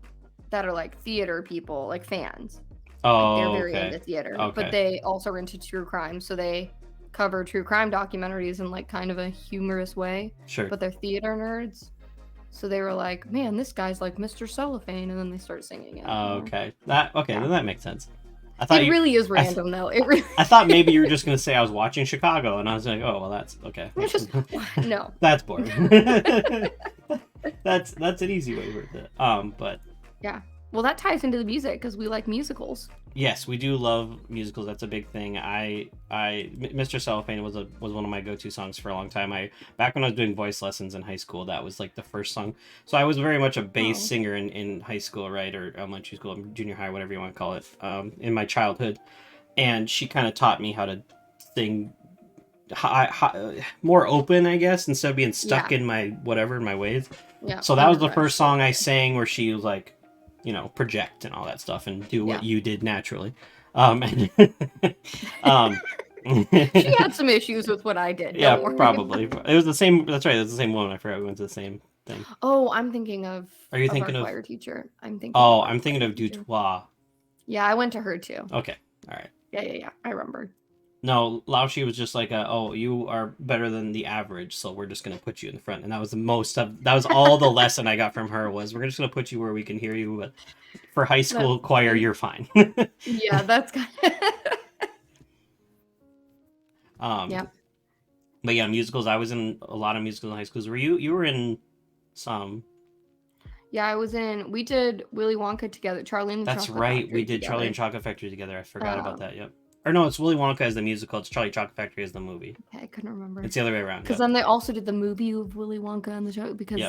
that are like theater people, like fans. Oh, they're very into theater, but they also are into true crime. So they cover true crime documentaries in like kind of a humorous way. Sure. But they're theater nerds. So they were like, man, this guy's like Mr. Cellophane. And then they start singing it. Oh, okay. Then that makes sense. It really is random, though. I thought maybe you were just going to say I was watching Chicago. And I was like, oh, well, that's okay. No. That's boring. That's an easy way to word it. But. Yeah. Well, that ties into the music because we like musicals. Yes, we do love musicals. That's a big thing. Mr. Cellophane was one of my go-to songs for a long time. Back when I was doing voice lessons in high school, that was like the first song. So I was very much a bass singer in high school, right, or elementary school, junior high, whatever you want to call it, in my childhood. And she kind of taught me how to sing more open, I guess, instead of being stuck in my ways. Yeah. So that was the first song I sang where she was like, project and all that stuff and do what you did naturally. She had some issues with what I did. Yeah, probably. It was the same. That's right. It was the same woman. I forgot we went to the same thing. Oh, I'm thinking of. Are you thinking of choir teacher? I'm thinking. Oh, I'm thinking of Dutois. Yeah, I went to her too. Okay. All right. Yeah. I remember. No, Laoshi was just like, you are better than the average, so we're just going to put you in the front. And that was that was all the lesson I got from her was, we're just going to put you where we can hear you, but for high school choir, you're fine. Yeah, that's kind of... yeah. But yeah, musicals, I was in a lot of musicals in high school. Were you were in some... Yeah, we did Willy Wonka together, Charlie and the That's Chocolate right, Factory we did together. Charlie and Chocolate Factory together. I forgot about that, yep. Or no, it's Willy Wonka as the musical. It's Charlie Chocolate Factory as the movie. Okay, I couldn't remember. It's the other way around. Because then they also did the movie of Willy Wonka and the Chocolate because.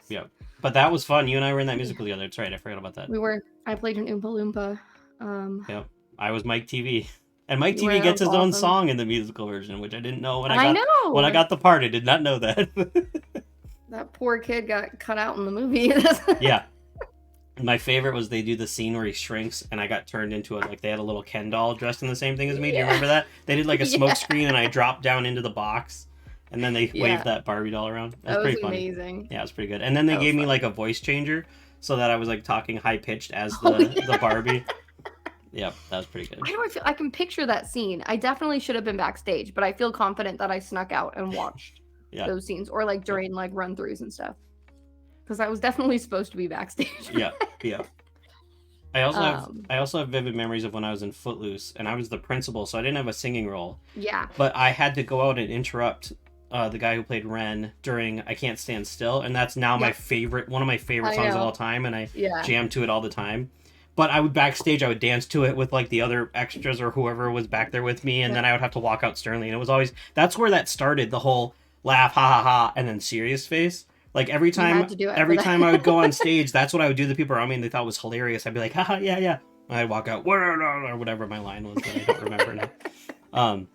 Yep. But that was fun. You and I were in that musical together. That's right. I forgot about that. We were. I played an Oompa Loompa. Yep. I was Mike TV, and Mike TV gets his own song in the musical version, which I didn't know when I got the part. I did not know that. That poor kid got cut out in the movie. Yeah. My favorite was they do the scene where he shrinks and I got turned into they had a little Ken doll dressed in the same thing as me. Do you remember that? They did like a smoke screen and I dropped down into the box and then they waved that Barbie doll around. That was pretty funny. Amazing. Yeah, it was pretty good. And then they gave me like a voice changer so that I was like talking high pitched as the Barbie. Yep, that was pretty good. Why do I feel I can picture that scene? I definitely should have been backstage, but I feel confident that I snuck out and watched those scenes or like during like run throughs and stuff. Because I was definitely supposed to be backstage. Yeah. I also have vivid memories of when I was in Footloose, and I was the principal, so I didn't have a singing role. Yeah. But I had to go out and interrupt the guy who played Ren during I Can't Stand Still, and that's now one of my favorite songs of all time, and I jam to it all the time. But I would dance to it with like the other extras or whoever was back there with me, and then I would have to walk out sternly, and it was always that's where that started, the whole laugh, ha ha ha, and then serious face. Like every You had time, to do it every for that. time I would go on stage, that's what I would do to the people around me, and they thought it was hilarious. I'd be like, haha, yeah, yeah. And I'd walk out, or whatever my line was that I don't remember now.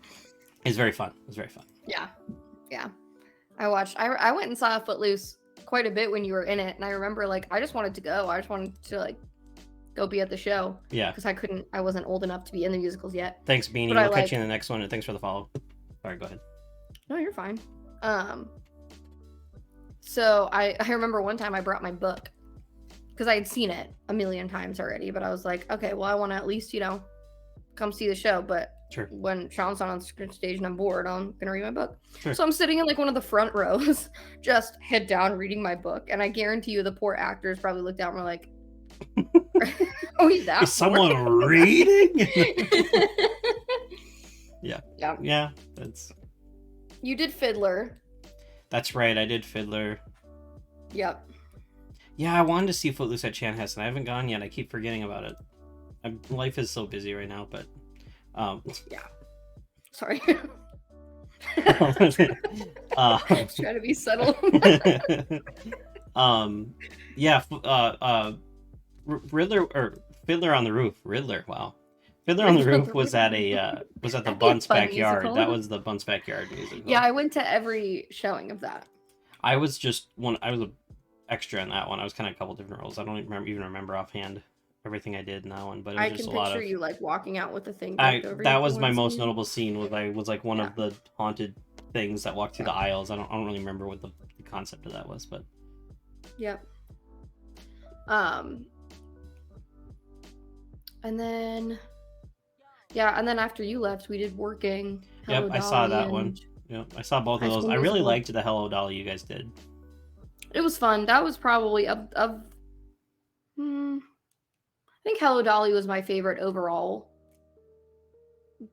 It's very fun. It was very fun. Yeah. Yeah. I went and saw Footloose quite a bit when you were in it, and I remember like I just wanted to go. I just wanted to like go be at the show. Yeah. Because I wasn't old enough to be in the musicals yet. Thanks, Beanie. But We'll catch you in the next one, and thanks for the follow. Sorry, go ahead. No, you're fine. So I remember one time I brought my book because I had seen it a million times already, but I was like, okay, well, I want to at least, come see the show. But sure. When Sean's not on stage and I'm bored, I'm going to read my book. Sure. So I'm sitting in like one of the front rows, just head down reading my book. And I guarantee you the poor actors probably looked out and were like, oh, he's that Is someone reading? Yeah. Yeah. Yeah. That's. You did Fiddler. That's right. I did Fiddler. Yep. Yeah, I wanted to see Footloose at Chanhassen. I haven't gone yet. I keep forgetting about it. Life is so busy right now, but yeah. Sorry. Trying to be subtle. Yeah. Fiddler on the Roof. Wow. Fiddler on the Roof was at the Bunce Backyard. Musical. That was the Bunce Backyard musical. Yeah, I went to every showing of that. I was an extra in that one. I was kind of a couple different roles. I don't even remember offhand everything I did in that one, but it was just a lot of. I can picture you like walking out with the thing. That was my most notable scene. I was like one of the haunted things that walked through the aisles. I don't really remember what the concept of that was, but. Yep. And then. Yeah, and then after you left, we did Working. Hello, I saw that one. Yep, I saw both of those. I really liked the Hello Dolly you guys did. It was fun. That was probably I think Hello Dolly was my favorite overall.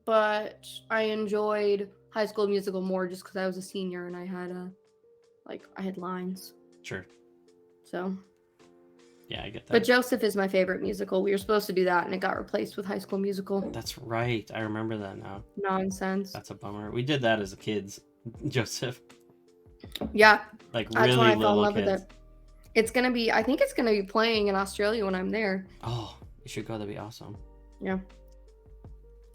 But I enjoyed High School Musical more just because I was a senior and I had lines. Sure. So. Yeah, I get that. But Joseph is my favorite musical. We were supposed to do that, and it got replaced with High School Musical. That's right. I remember that now. Nonsense. That's a bummer. We did that as kids, Joseph. Yeah. Like really little kids. That's when I fell in love with it. I think it's gonna be playing in Australia when I'm there. Oh, you should go. That'd be awesome. Yeah.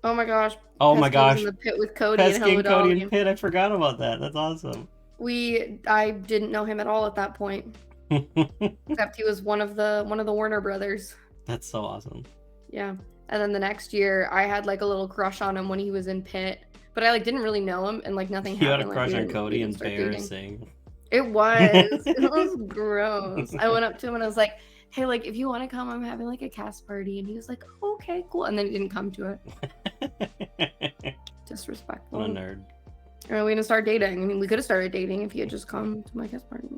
Oh my gosh. Oh my gosh. In the pit with Cody and Hello Dolly. Cody and Pit. I forgot about that. That's awesome. I didn't know him at all at that point. Except he was one of the Warner brothers. That's so awesome. Yeah. And then the next year I had like a little crush on him when he was in Pit, but I like didn't really know him and like nothing happened. You had a crush on Cody? Embarrassing. It was. It was gross. I went up to him and I was like, hey, like if you want to come, I'm having like a cast party. And he was like, oh, okay, cool. And then he didn't come to it. Disrespectful. What a nerd. And we didn't start dating. I mean, we could have started dating if he had just come to my cast party.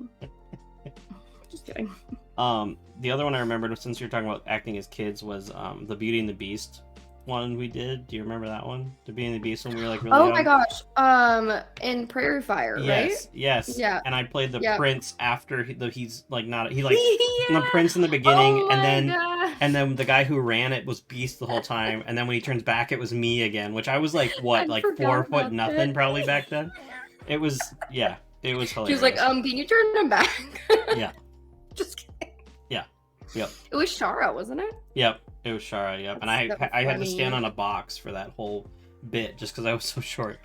Just kidding. The other one I remembered, since you're talking about acting as kids, was the Beauty and the Beast one we did. Do you remember that one? The Beauty and the Beast when we were like really young? My gosh. In Prairie Fire, right? Yes. Yeah. And I played the prince after he's like not he like the prince in the beginning, and then the guy who ran it was Beast the whole time, and then when he turns back, it was me again, which I was like what, like 4 foot nothing probably back then. It was It was hilarious. She was like, can you turn him back? Yeah. Just kidding. Yeah. Yep. It was Shara, wasn't it? Yep. It was Shara, yep. And I had to stand on a box for that whole bit just because I was so short.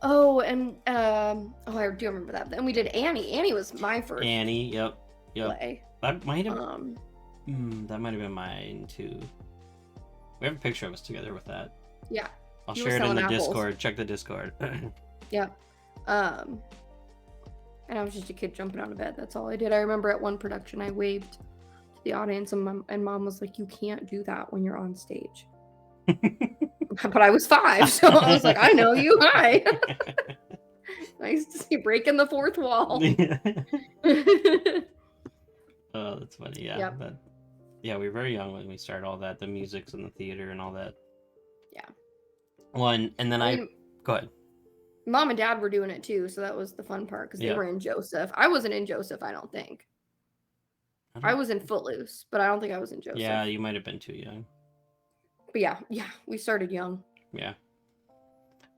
Oh, and I do remember that. And we did Annie. Annie was my first. Annie, yep. Play. That might have that might have been mine too. We have a picture of us together with that. Yeah. I'll share it in the Discord. Check the Discord. Yeah. And I was just a kid jumping out of bed. That's all I did. I remember at one production I waved to the audience and mom was like, you can't do that when you're on stage. But I was 5, so I was like, I know you. Hi. Nice to see you breaking the fourth wall. Oh, that's funny. Yeah. Yep. But yeah, we were very young when we started all that, the musics and the theater and all that. Yeah. And then go ahead. Mom and Dad were doing it too, so that was the fun part because they were in Joseph. I wasn't in Joseph, I don't think. I was in Footloose, but I don't think I was in Joseph. Yeah, you might have been too young. But yeah, we started young. Yeah.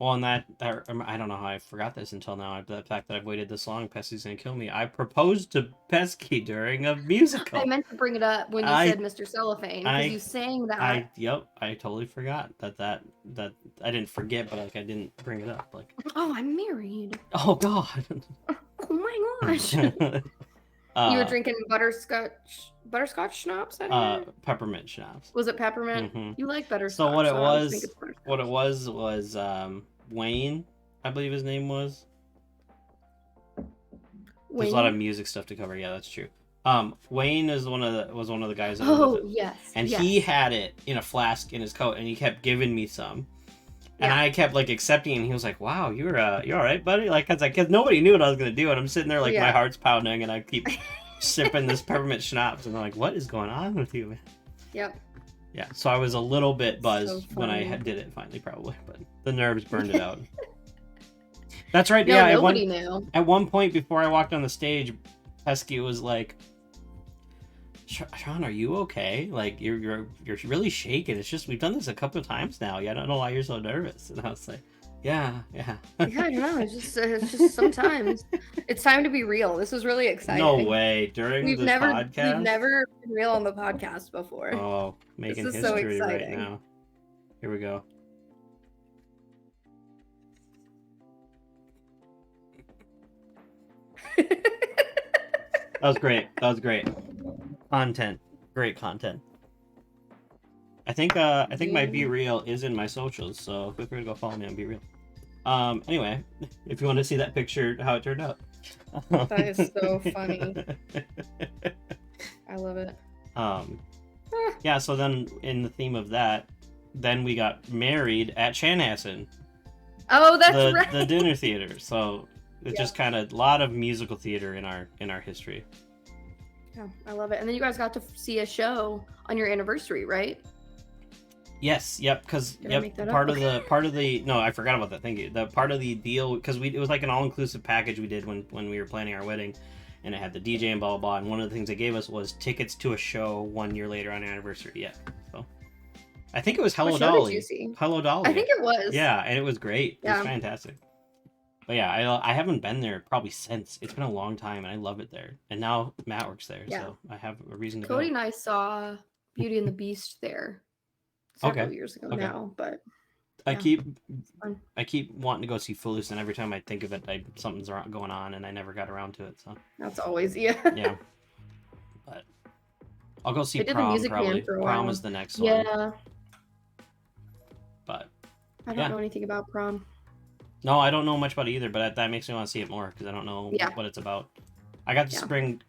Well, and that I don't know how I forgot this until now. The fact that I've waited this long, Pesky's gonna kill me. I proposed to Pesky during a I musical. meant to bring it up when you I said Mr. Cellophane because I you sang I that. yep, I totally forgot that I didn't forget, but like I didn't bring it up. Like, Oh, I'm married. oh God. Oh my gosh. You were drinking butterscotch schnapps out of here? Peppermint schnapps. Was it peppermint? Mm-hmm. You like butterscotch, So what it so I always think was, it's butterscotch. what it was Wayne, I believe his name was. There's a lot of music stuff to cover. Yeah, that's true. Wayne is one of the guys that was with it. Yes. And yes. he had it in a flask in his coat, and he kept giving me some. And Yeah. I kept like accepting, and he was like, "Wow, you're all right, buddy." Like, cause nobody knew what I was gonna do, and I'm sitting there like my heart's pounding, and I keep sipping this peppermint schnapps, and I'm like, "What is going on with you, man?" Yep. Yeah, so I was a little bit buzzed So when I funny. did it finally, probably, but the nerves burned it out. That's right. No, Yeah, nobody knew. At one point before I walked on the stage, Pesky was like, "Sean, are you okay? Like you're really shaking. It's just we've done this a couple of times now. Yeah, I don't know why you're so nervous." And I was like, "Yeah." Yeah, I don't know. It's just sometimes it's time to be real. This is really exciting. No way. During this podcast, we've never been real on the podcast before. Oh, making this is history so right now. Here we go. That was great. Content. Great content. I think my Be Real is in my socials, so feel free to go follow me on Be Real. Anyway, if you want to see that picture, how it turned out. That is so funny. I love it. Yeah, so then in the theme of that, then we got married at Chanhassen. Oh, that's right. The dinner theater. So it's just kind of a lot of musical theater in our history. Yeah, I love it. And then you guys got to see a show on your anniversary, right? Yes, yep, because part of the no, I forgot about that. Thank you. The part of the deal, because it was like an all-inclusive package we did when we were planning our wedding, and it had the DJ and blah blah blah. And one of the things they gave us was tickets to a show 1 year later on our anniversary. Yeah, so I think it was Hello Dolly. What show did you see? Hello Dolly. I think it was. Yeah, and it was great. It was fantastic. But yeah, I haven't been there probably since. It's been a long time, and I love it there. And now Matt works there, so I have a reason to go. Cody and I saw Beauty and the Beast there several years ago now, but I keep wanting to go see Footloose, and every time I think of it, something's going on, and I never got around to it. So that's always yeah. But I'll go see Prom probably. Prom is the next one. Yeah. But I don't know anything about Prom. No, I don't know much about it either, but that makes me want to see it more because I don't know what it's about. I got to bring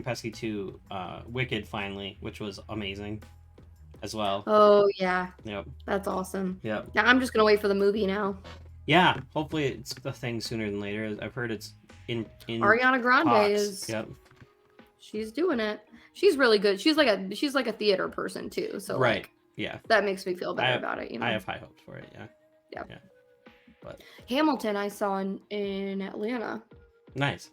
Pesky to Wicked finally, which was amazing as well. Oh yeah. Yep. That's awesome. Yep. Now I'm just gonna wait for the movie now. Yeah, hopefully it's a thing sooner than later. I've heard it's in Ariana Grande talks. is. Yep. She's doing it. She's really good. She's like a theater person too. So right. Yeah. That makes me feel better about it. You know. I have high hopes for it. Yeah. Yeah. But Hamilton I saw in Atlanta. Nice.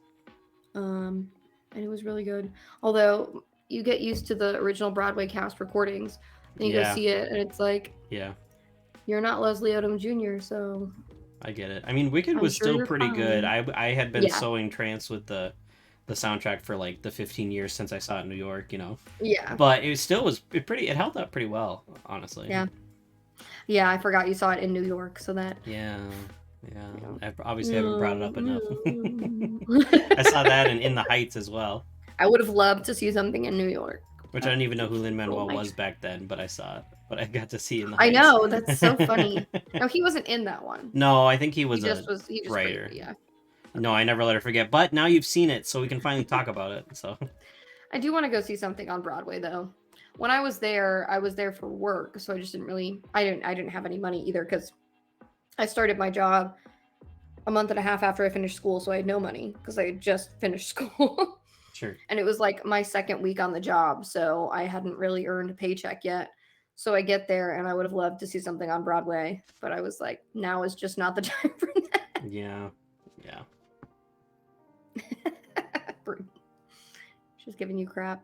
And it was really good. Although you get used to the original Broadway cast recordings, and you go see it, and it's like, you're not Leslie Odom Jr., so I get it. I mean, Wicked was still pretty good. I had been so entranced with the soundtrack for like the 15 years since I saw it in New York, you know. Yeah. But it still was it held up pretty well, honestly. Yeah. Yeah, I forgot you saw it in New York, so that. Yeah. I obviously haven't brought it up enough. I saw that in the Heights as well. I would have loved to see something in New York. Which I didn't even know who Lin-Manuel was back then, but I saw it. But I got to see in the Heights. I know, that's so funny. No, he wasn't in that one. No, I think he was he a just writer. Yeah. No, I never let her forget. But now you've seen it, so we can finally talk about it. So I do want to go see something on Broadway, though. When I was there for work, so I just I didn't have any money either because I started my job a month and a half after I finished school, so I had no money because I had just finished school. Sure. And it was like my second week on the job, so I hadn't really earned a paycheck yet. So I get there, and I would have loved to see something on Broadway, but I was like, now is just not the time for that. Yeah. She's giving you crap.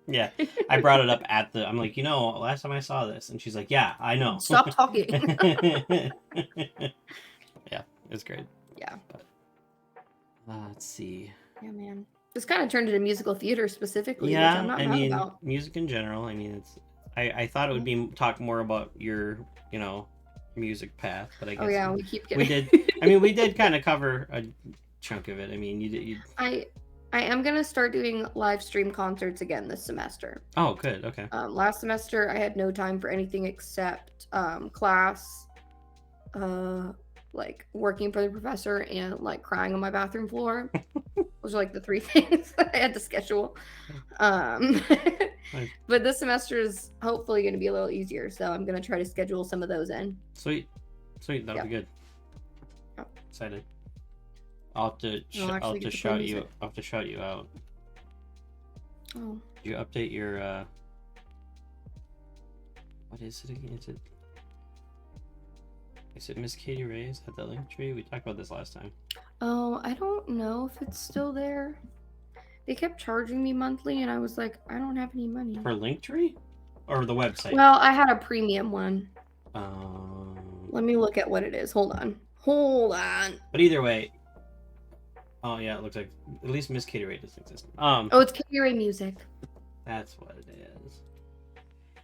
Yeah, I brought it up I'm like, last time I saw this, and she's like, yeah, I know. Stop talking. Yeah, it's great. Yeah. But, let's see. Yeah, man. This kind of turned into musical theater specifically, which I'm Yeah, not I mad mean, about. music in general. I mean, I thought it would be talk more about your, music path, but I Oh guess yeah, we keep we getting. did. I mean, we did kind of cover a chunk of it. I mean, you did. I am gonna start doing live stream concerts again this semester. Oh, good. Okay. Last semester I had no time for anything except class, like working for the professor and like crying on my bathroom floor. Those are like the three things that I had to schedule. Nice. But this semester is hopefully going to be a little easier, so I'm going to try to schedule some of those in. Sweet. That'll be good. Yep. Excited. I'll have to shout you out. Oh. Did you update your what is it again? Is it Miss Katie Ray's at the link tree? We talked about this last time. Oh, I don't know if it's still there. They kept charging me monthly, and I was like, I don't have any money. For Linktree? Or the website? Well, I had a premium one. Um, Let me look at what it is. Hold on. But either way, oh yeah, it looks like at least Miss Katie Ray doesn't exist. Oh, it's Katie Ray Music. That's what it is.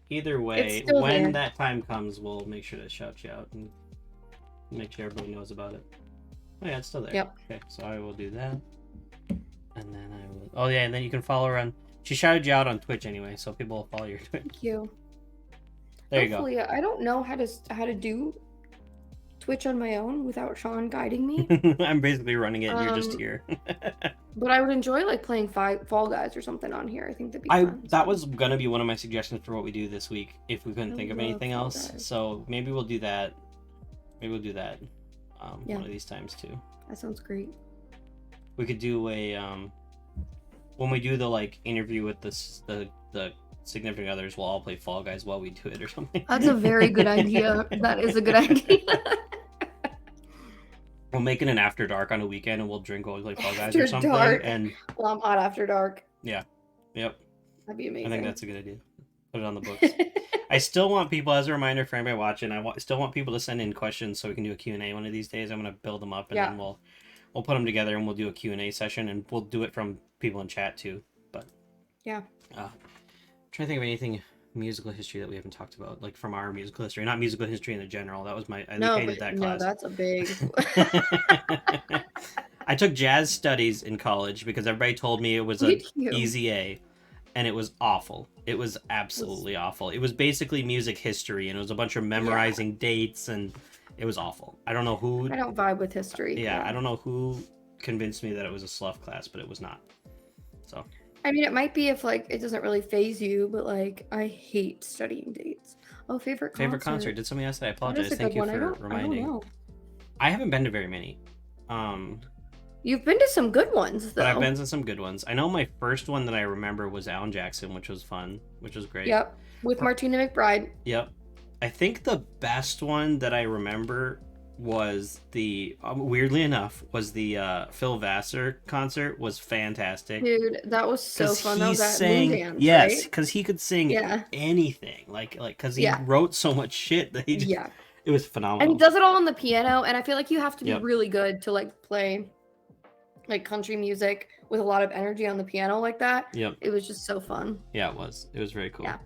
Either way, still when there. that time comes, we'll make sure to shout you out and make sure everybody knows about it. Oh yeah, it's still there. Yep. Okay, so I will do that. And then I will... Oh yeah, and then you can follow her on... She shouted you out on Twitch anyway, so people will follow your Twitch. Thank you. There Hopefully, you go. I don't know how to do Twitch on my own without Sean guiding me. I'm basically running it and you're just here. But I would enjoy like playing Fall Guys or something on here. I think that'd be fun. That was gonna be one of my suggestions for what we do this week if we couldn't think of anything Fall else. Guys. So maybe we'll do that. Maybe we'll do that Yeah. one of these times too. That sounds great. We could do a when we do the like interview with the significant others, we'll all play Fall Guys while we do it or something. That's a very good idea. That is a good idea. We'll make it an after dark on a weekend and we'll drink while we play Fall Guys After or something. dark. And LOMHOT after dark. Yeah. Yep. That'd be amazing. I think that's a good idea. Put it on the books. I still want people, as a reminder for anybody watching, still want people to send in questions so we can do a Q&A one of these days. I'm going to build them up and then we'll put them together and we'll do a Q&A session and we'll do it from people in chat too. But yeah. I'm trying to think of anything musical history that we haven't talked about, like from our musical history, not musical history in the general. That was I hated that class. No, that's a big. I took jazz studies in college because everybody told me it was an easy A, and it was awful. It was absolutely awful. It was basically music history, and it was a bunch of memorizing dates, and it was awful. I don't know who. I don't vibe with history. Yeah, I don't know who convinced me that it was a slough class, but it was not. So. I mean, it might be if like it doesn't really phase you, but like I hate studying dates. Oh, favorite concert. Did somebody else say? I apologize. Thank you for reminding. I don't know. I haven't been to very many. You've been to some good ones, though. But I've been to some good ones. I know my first one that I remember was Alan Jackson, which was fun, which was great. Yep, with Martina McBride. Yep. I think the best one that I remember was the weirdly enough was the Phil Vassar concert. Was fantastic, dude. That was so fun. That was at sang Moon Dance, yes, because he could sing Yeah. anything, like because he wrote so much shit that he just, it was phenomenal. And he does it all on the piano, and I feel like you have to be really good to like play like country music with a lot of energy on the piano like that. Yep. It was just so fun. Yeah, it was very cool. Yeah.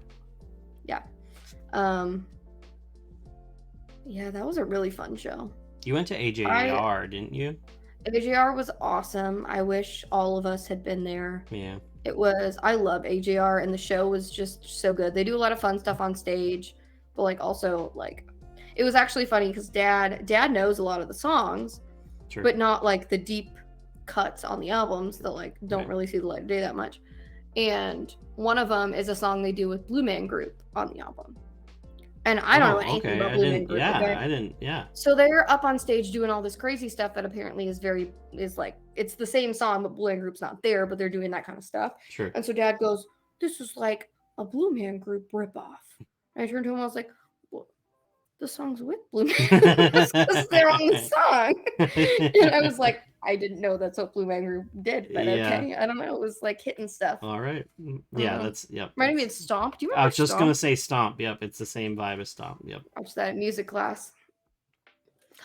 Yeah, that was a really fun show. You went to AJR, didn't you? AJR was awesome. I wish all of us had been there. Yeah. It was. I love AJR, and the show was just so good. They do a lot of fun stuff on stage, but like also like, it was actually funny because Dad knows a lot of the songs, but not like the deep cuts on the albums that like don't really see the light of day that much. And one of them is a song they do with Blue Man Group on the album. And I don't know anything about Blue Man Group. I didn't. So they're up on stage doing all this crazy stuff that apparently is like, it's the same song, but Blue Man Group's not there, but they're doing that kind of stuff. Sure. And so Dad goes, "This is like a Blue Man Group ripoff." And I turned to him, I was like, the songs with Blue Mangrove because they're on the song. And I was like, I didn't know that's what Blue Mangrove did, but okay. I don't know. It was like hitting stuff. All right. Yeah, that's, yep. Reminded me of Stomp. Do you remember I was just Stomp? going to say Stomp. Yep, it's the same vibe as Stomp. Yep. Watched that in music class.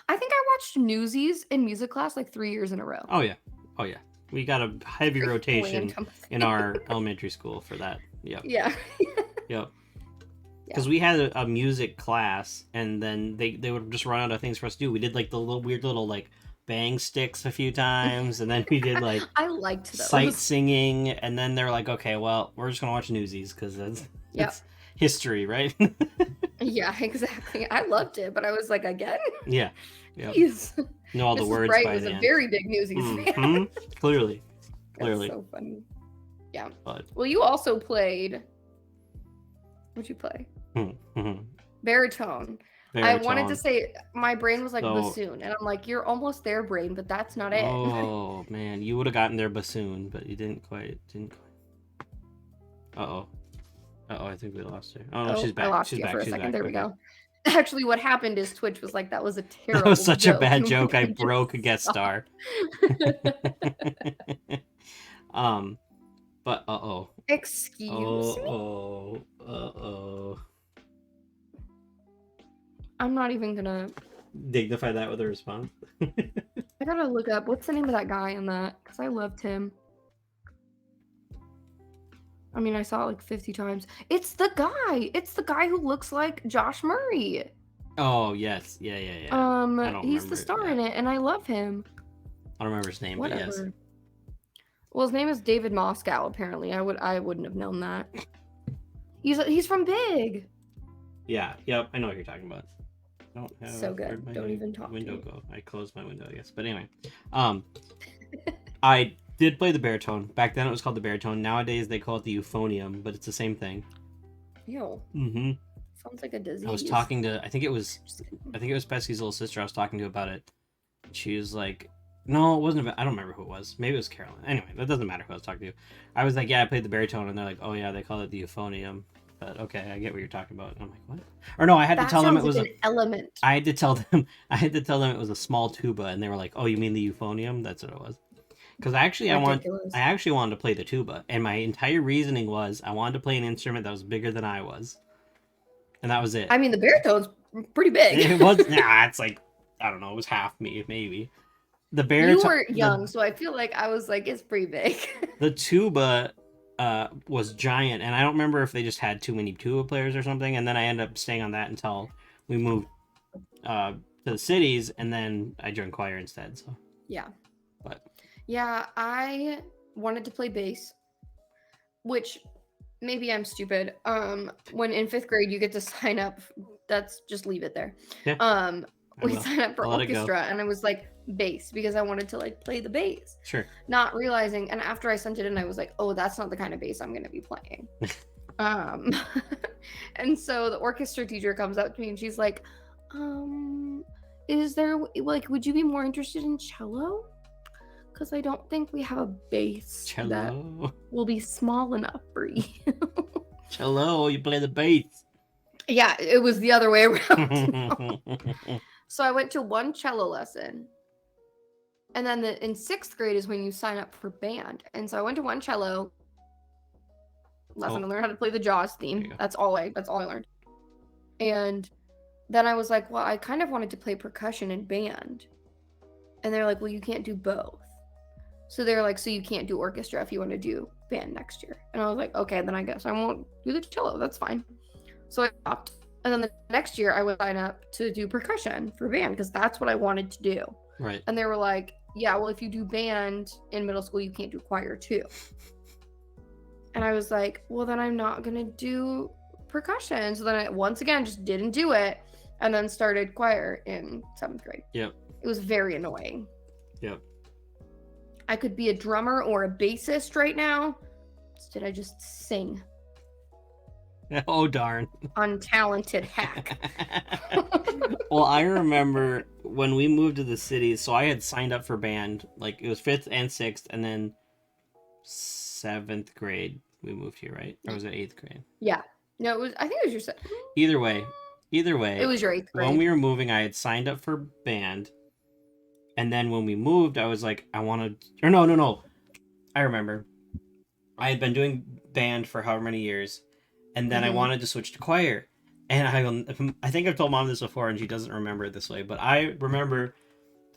I think I watched Newsies in music class like 3 years in a row. Oh, yeah. Oh, yeah. We got a heavy rotation in our elementary school for that. Yep. Yeah. Yep. Because we had a music class, and then they would just run out of things for us to do. We did like the little weird little like bang sticks a few times, and then we did like I liked those. sight singing, and then they're like, okay, well, we're just gonna watch Newsies because that's history, right? Yeah, exactly. I loved it, but I was like, again? Yeah. Yep. Know all the Mrs. words Bright by was the a end. very big Newsies fan. Clearly. That's so funny. Yeah. But... Well, you also played. What'd you play? Baritone. I wanted to say my brain was like bassoon, and I'm like, you're almost there, brain, but that's not it. Oh man, you would have gotten there bassoon, but you didn't quite. Uh-oh, I think we lost her. Oh no, she's back. I lost she's you back. for a she's second. back. There we go. Actually, what happened is Twitch was like, that was a terrible That was such joke. a bad joke. I broke a guest star. But Excuse me. I'm not even gonna dignify that with a response. I gotta look up what's the name of that guy in that, because I loved him. I mean, I saw it like 50 times. It's the guy who looks like Josh Murray. Oh yes, yeah. He's the star in it, and I love him. I don't remember his name, but yes. Well, his name is David Moscow. Apparently, I wouldn't have known that. He's from Big. Yeah. Yep. I know what you're talking about. Don't have so good. Don't even talk. Window go. I closed my window, I guess. But anyway, I did play the baritone. Back then, it was called the baritone. Nowadays, they call it the euphonium, but it's the same thing. Ew. Mm-hmm. Sounds like a disease. I was talking to. I think it was Pesky's little sister. I was talking to about it. She was like, "No, it wasn't. I don't remember who it was. Maybe it was Carolyn. Anyway, that doesn't matter who I was talking to. I was like, yeah, I played the baritone, and they're like, oh yeah, they call it the euphonium. But okay, I get what you're talking about. And I'm like, what? Or no, I had to tell them it was an element. I had to tell them it was a small tuba, and they were like, oh, you mean the euphonium? That's what it was. Because I actually wanted to play the tuba, and my entire reasoning was I wanted to play an instrument that was bigger than I was, and that was it. I mean, the baritone's pretty big. It was it's like, I don't know, it was half me maybe. The baritone. You were young, so I feel like I was like, it's pretty big. The tuba was giant, and I don't remember if they just had too many tuba players or something, and then I ended up staying on that until we moved to the cities, and then I joined choir instead. So yeah, I wanted to play bass, which maybe I'm stupid. When in 5th grade you get to sign up, that's just leave it there. Yeah. We signed up for orchestra, and I was like, bass, because I wanted to like play the bass. Sure. Not realizing, and after I sent it in, I was like, oh, that's not the kind of bass I'm gonna be playing. And so the orchestra teacher comes up to me and she's like, is there like, would you be more interested in cello? Because I don't think we have a bass that will be small enough for you. Cello, you play the bass. Yeah, it was the other way around. So I went to one cello lesson. And then in 6th grade is when you sign up for band. And so I went to one cello lesson to learn how to play the Jaws theme. That's all I learned. And then I was like, well, I kind of wanted to play percussion in band. And they're like, well, you can't do both. So they're like, so you can't do orchestra if you want to do band next year. And I was like, okay, then I guess I won't do the cello. That's fine. So I stopped. And then the next year I would sign up to do percussion for band because that's what I wanted to do. Right. And they were like, yeah, well, if you do band in middle school, you can't do choir too. And I was like, well, then I'm not going to do percussion. So then I, once again, just didn't do it. And then started choir in 7th grade. Yep. It was very annoying. Yep. I could be a drummer or a bassist right now. Instead, I just sing. Oh, darn. Untalented hack. Well, I remember when we moved to the city, so I had signed up for band. Like, it was 5th and 6th, and then 7th grade we moved here, right? Or was it 8th grade? Yeah. No, it was. I think it was your 7th. Either way, Either It way, was your 8th when grade. we were moving, I had signed up for band, and then when we moved, I was like, I want to. Or no. I remember. I had been doing band for however many years, and then I Mm-hmm. wanted to switch to choir. And I think I've told mom this before, and she doesn't remember it this way, but I remember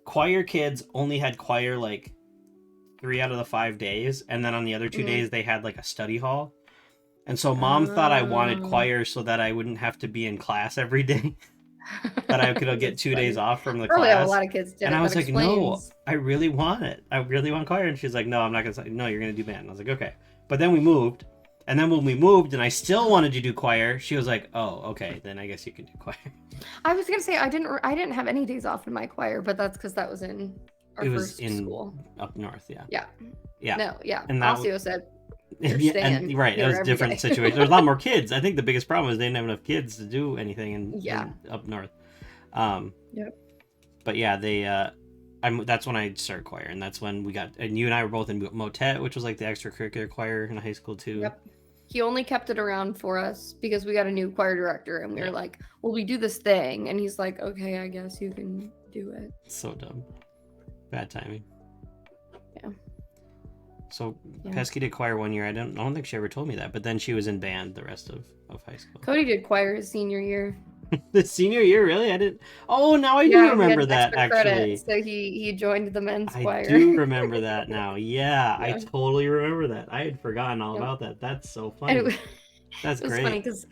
choir kids only had choir like 3 out of the 5 days, and then on the other two Mm-hmm. days they had like a study hall. And so mom thought I wanted Oh. choir so that I wouldn't have to be in class every day, that I could get That's 2 days funny. off from the Probably how a class. lot of kids did And I it. That was like, no, explains. I really want it. I really want choir. And she's like, no, I'm not going to say, no, you're going to do band. And I was like, okay. But then we moved. And then when we moved and I still wanted to do choir, she was like, oh, okay, then I guess you can do choir. I was gonna say I didn't have any days off in my choir, but that's because that was in our It was first in school. up north, yeah. Yeah. Yeah. No, yeah. And that Osio said you're yeah, staying and right, it here was a every different day. situation. There's a lot more kids. I think the biggest problem is they didn't have enough kids to do anything Yeah. in up north. Um, Yep. But yeah, that's when I started choir, and that's when we got, and you and I were both in motet, which was like the extracurricular choir in high school too. Yep. He only kept it around for us because we got a new choir director, and we were like, "Well, we do this thing," and he's like, "Okay, I guess you can do it." So dumb, bad timing. Yeah. So Pesky did choir one year. I don't think she ever told me that, but then she was in band the rest of high school. Cody did choir his senior year. The senior year, really? I didn't. Oh, now I do remember that actually. Credit, so he joined the men's choir. I do remember that now. Yeah, I totally remember that. I had forgotten all about that. That's so funny. That's it was great. funny because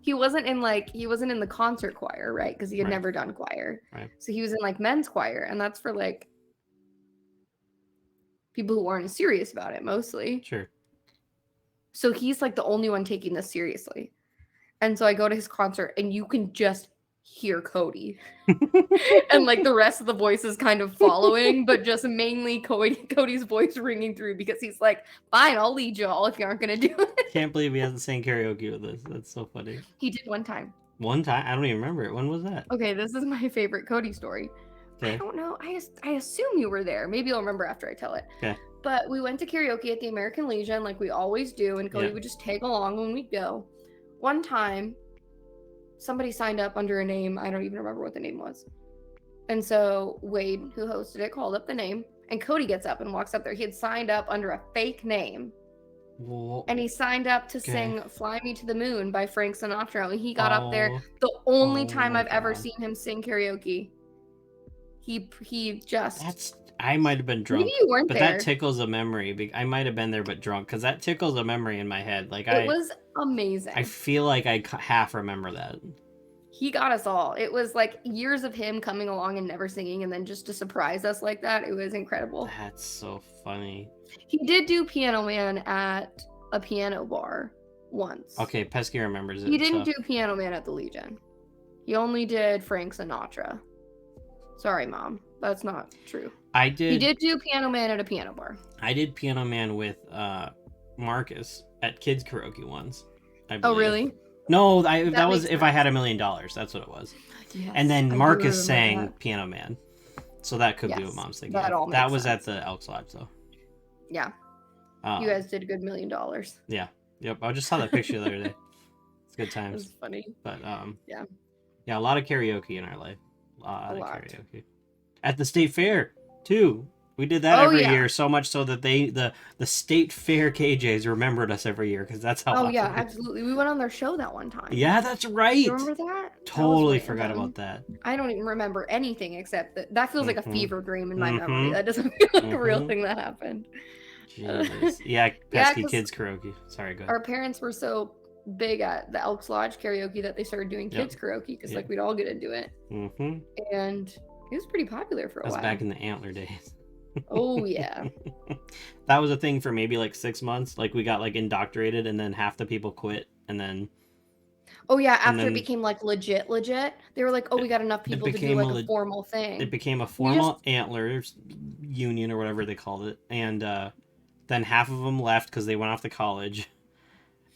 he wasn't in the concert choir, right? Because he had never done choir. Right. So he was in like men's choir, and that's for like people who aren't serious about it mostly. Sure. So he's like the only one taking this seriously. And so I go to his concert and you can just hear Cody. And like the rest of the voices kind of following, but just mainly Cody's voice ringing through because he's like, fine, I'll lead you all if you aren't going to do it. Can't believe he hasn't sang karaoke with us. That's so funny. He did one time. One time? I don't even remember it. When was that? Okay, this is my favorite Cody story. Okay. I don't know. I assume you were there. Maybe I'll remember after I tell it. Okay. But we went to karaoke at the American Legion like we always do, and Cody would just tag along when we'd go. One time, somebody signed up under a name. I don't even remember what the name was. And so Wade, who hosted it, called up the name, and Cody gets up and walks up there. He had signed up under a fake name. Whoa. And he signed up to sing Fly Me to the Moon by Frank Sinatra. And he got up there. The only time I've ever seen him sing karaoke. He just... I might have been drunk. Maybe you weren't but there. That tickles a memory. I might have been there but drunk, because that tickles a memory in my head. Like it was amazing. I feel like I half remember that. He got us all. It was like years of him coming along and never singing, and then just to surprise us like that, it was incredible. That's so funny. He did do Piano Man at a piano bar once. Okay, Pesky remembers it. He didn't do Piano Man at the Legion. He only did Frank Sinatra. Sorry, Mom. That's not true. He did do Piano Man at a piano bar. I did Piano Man with Marcus at kids karaoke once. Oh, really? No, that was If I Had $1 Million. That's what it was. Yes, and then Marcus sang Piano Man. So that could be what Mom's thinking. That was at the Elks Lodge, though. Yeah. You guys did a good $1 million. Yeah. Yep. I just saw that picture the other day. It's good times. It was funny. But yeah. Yeah, a lot of karaoke in our life. A lot of karaoke. At the state fair, too. We did that every year, so much so that the state fair KJs remembered us every year, because that's how. Oh yeah, absolutely. We went on their show that one time. Yeah, that's right. You remember that? Totally forgot about that. I don't even remember anything except that feels like a fever dream in my memory. That doesn't feel like a real thing that happened. Jesus. Yeah, pesky kids karaoke. Sorry, go ahead. Our parents were so big at the Elks Lodge karaoke that they started doing kids karaoke because like we'd all get into it. And it was pretty popular for a while. That was back in the Antler days. Oh yeah. That was a thing for maybe like 6 months. Like we got like indoctrinated, and then half the people quit, and then. Oh yeah, after it became like legit, they were like, "Oh, we got enough people to do like a formal thing." It became a formal Antlers union or whatever they called it, and then half of them left because they went off to college.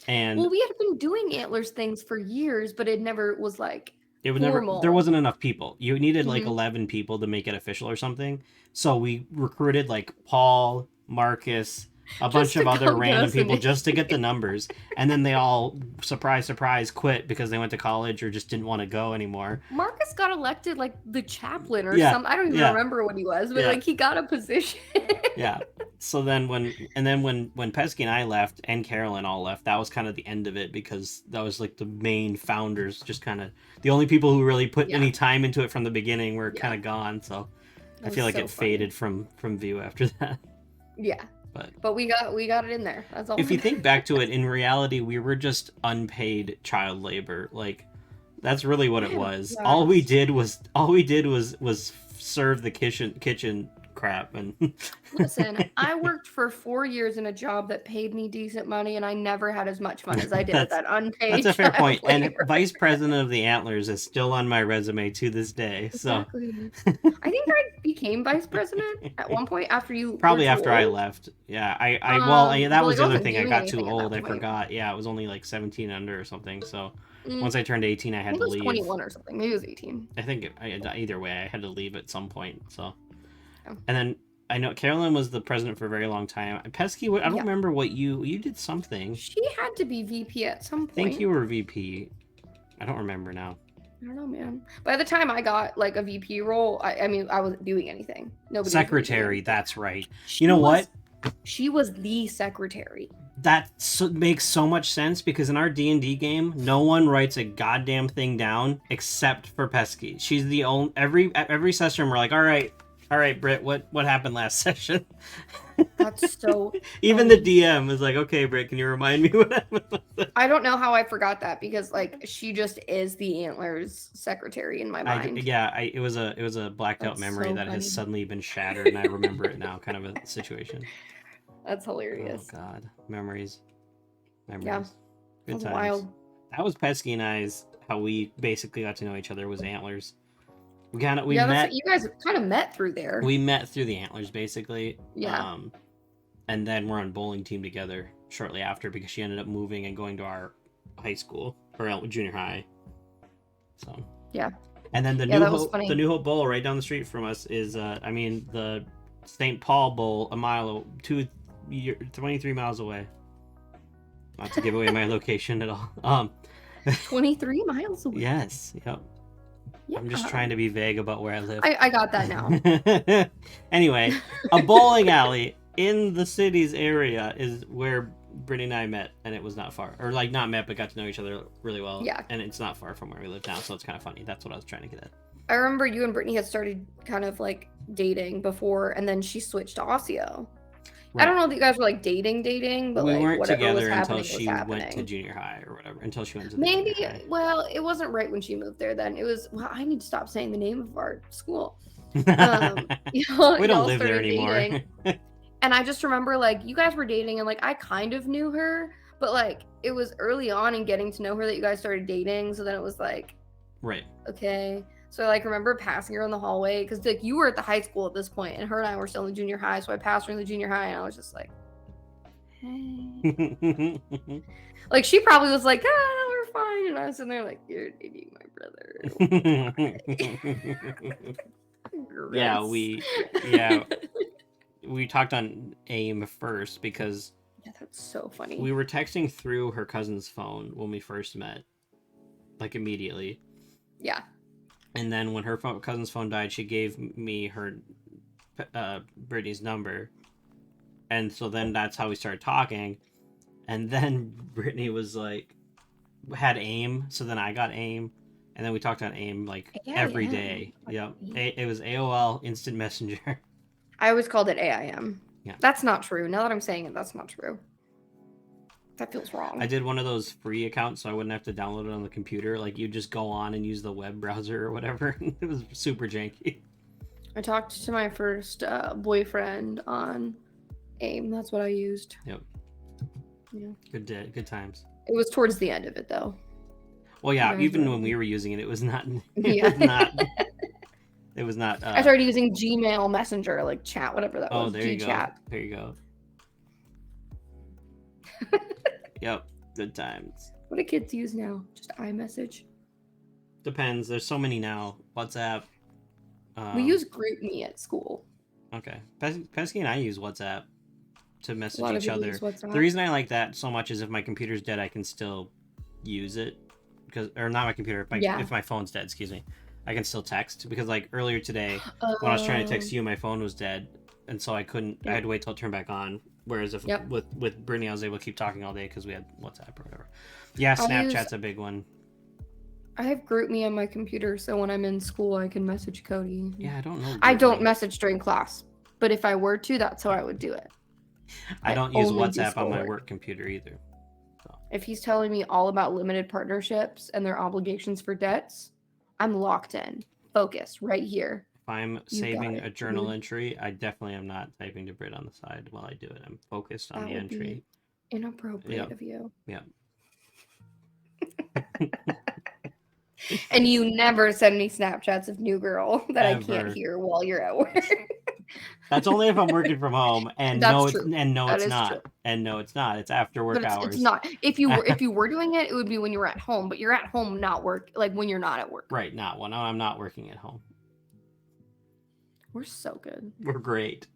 And we had been doing Antlers things for years, but it never was like. It was never. There wasn't enough people. You needed like 11 people to make it official or something. So we recruited like Paul, Marcus, a bunch Just of to other go get random us people an just to get the numbers, and then they all, surprise, surprise, quit because they went to college or just didn't want to go anymore. Marcus got elected like the chaplain or Yeah, something. I don't even yeah, remember what he was, but yeah, like he got a position. yeah. So then when Pesky and I left and Carolyn all left, that was kind of the end of it, because that was like the main founders, just kind of the only people who really put Yeah. any time into it from the beginning were Yeah. kind of gone. So That I feel was like so it funny. faded from view after that. Yeah. But we got it in there. That's all. if you think back to it, in reality, we were just unpaid child labor. Like, that's really what it was. Yes. All we did was serve the kitchen crap. And Listen, I worked for 4 years in a job that paid me decent money, and I never had as much fun as I did with that unpaid. That's a fair point. child And labor. vice president of the Antlers is still on my resume to this day. So Exactly. I think I became vice president at one point after you. probably were too after I old. left. Yeah, that But, was like, the I other wasn't thing. I doing got too anything at old. that I point. forgot. Yeah, it was only like 17 under or something. So Mm, once I turned 18, I I had think to it was leave. 21 or something. Maybe it was 18. I think either way, I had to leave at some point. So, Yeah. and then I know Carolyn was the president for a very long time. Pesky, I don't Yeah. remember what you did something. She had to be VP at some I point. think you were VP. I don't remember now. I don't know, man. By the time I got like a VP role, I mean, I wasn't doing anything. Nobody. Secretary, that's right. You know what? She was the secretary. That makes so much sense, because in our D&D game, no one writes a goddamn thing down except for Pesky. She's the only every session we're like, all right, Britt, what happened last session? That's so. Even the DM is like, okay, Britt, can you remind me what happened? I don't know how I forgot that, because like she just is the Antlers secretary in my mind. It was a blacked out memory so that funny. Has suddenly been shattered, and I remember it now, kind of a situation. That's hilarious. Oh God, memories. Yeah, good times. Wild. That was Pesky and I's. How we basically got to know each other was Antlers. We met. That's you guys kind of met through there. We met through the Antlers, basically. Yeah. And then we're on bowling team together shortly after, because she ended up moving and going to our high school or junior high. So. Yeah. And then the New Hope Bowl right down the street from us is, the St. Paul Bowl, 23 miles away. Not to give away my location at all. 23 miles away. Yes. Yep. Yeah. I'm just trying to be vague about where I live. I got that now. Anyway, a bowling alley in the city's area is where Brittany and I met, and it was not far. Or, like, not met, but got to know each other really well. Yeah. And it's not far from where we live now, so it's kind of funny. That's what I was trying to get at. I remember you and Brittany had started kind of, like, dating before, and then she switched to Osseo. Right. I don't know if you guys were, like, dating, but, we like, weren't whatever together was until she happening. went to junior high or whatever. Until she went to maybe, junior high. Well, it wasn't right when she moved there then. It was, well, I need to stop saying the name of our school. We don't live there anymore. And I just remember, like, you guys were dating, and, like, I kind of knew her, but, like, it was early on in getting to know her that you guys started dating, so then it was, like... Right. Okay. So I, like, remember passing her in the hallway, because, like, you were at the high school at this point, and her and I were still in the junior high, so I passed her in the junior high, and I was just like, hey. Like, she probably was like, we're fine, and I was sitting there like, you're dating my brother. Yeah, we talked on AIM first, because that's so funny. We were texting through her cousin's phone when we first met, like, immediately. Yeah. And then when her cousin's phone died, she gave me her Brittany's number, and so then that's how we started talking. And then Brittany was like, had AIM, so then I got AIM. And then we talked on AIM, like, every day. Yep. It was AOL Instant Messenger. I always called it AIM. Yeah. That's not true. Now that I'm saying it, that's not true. That feels wrong. I did one of those free accounts, so I wouldn't have to download it on the computer. Like, you just go on and use the web browser or whatever. It was super janky. I talked to my first boyfriend on AIM. That's what I used. Yep. Yeah. Good times. It was towards the end of it, though. Well, yeah, even when we were using it, it was not. It was not. I started using Gmail Messenger, like chat, whatever that was. Oh, there you G-chat. go. There you go. Yep, good times. What do kids use now? Just iMessage? Depends. There's so many now. WhatsApp. We use GroupMe at school. Okay. Pesky and I use WhatsApp. to A message lot of each people other. use WhatsApp. The reason I like that so much is if my computer's dead, I can still use it, or not my computer. If my phone's dead, excuse me, I can still text, because like earlier today when I was trying to text you, my phone was dead, and so I couldn't. I had to wait till it turned back on. Whereas if with Brittany, I was able to keep talking all day because we had WhatsApp or whatever. Yeah, Snapchat's a big one. I have GroupMe on my computer, so when I'm in school, I can message Cody. Yeah, I don't know. I don't message during class, but if I were to, that's how I would do it. I don't use WhatsApp on my work computer either. So. If he's telling me all about limited partnerships and their obligations for debts, I'm locked in, focused right here. If I'm saving a journal entry, I definitely am not typing to Brit on the side while I do it. I'm focused on the entry. Inappropriate of you. Yeah. And you never send me Snapchats of New Girl that I can't hear while you're at work. That's only if I'm working from home, and no, it's not. True. And no, it's not. It's after work hours. It's not. If you were doing it, it would be when you were at home. But you're at home, not work. Like when you're not at work. Right. Not when I'm not working at home. We're so good. We're great.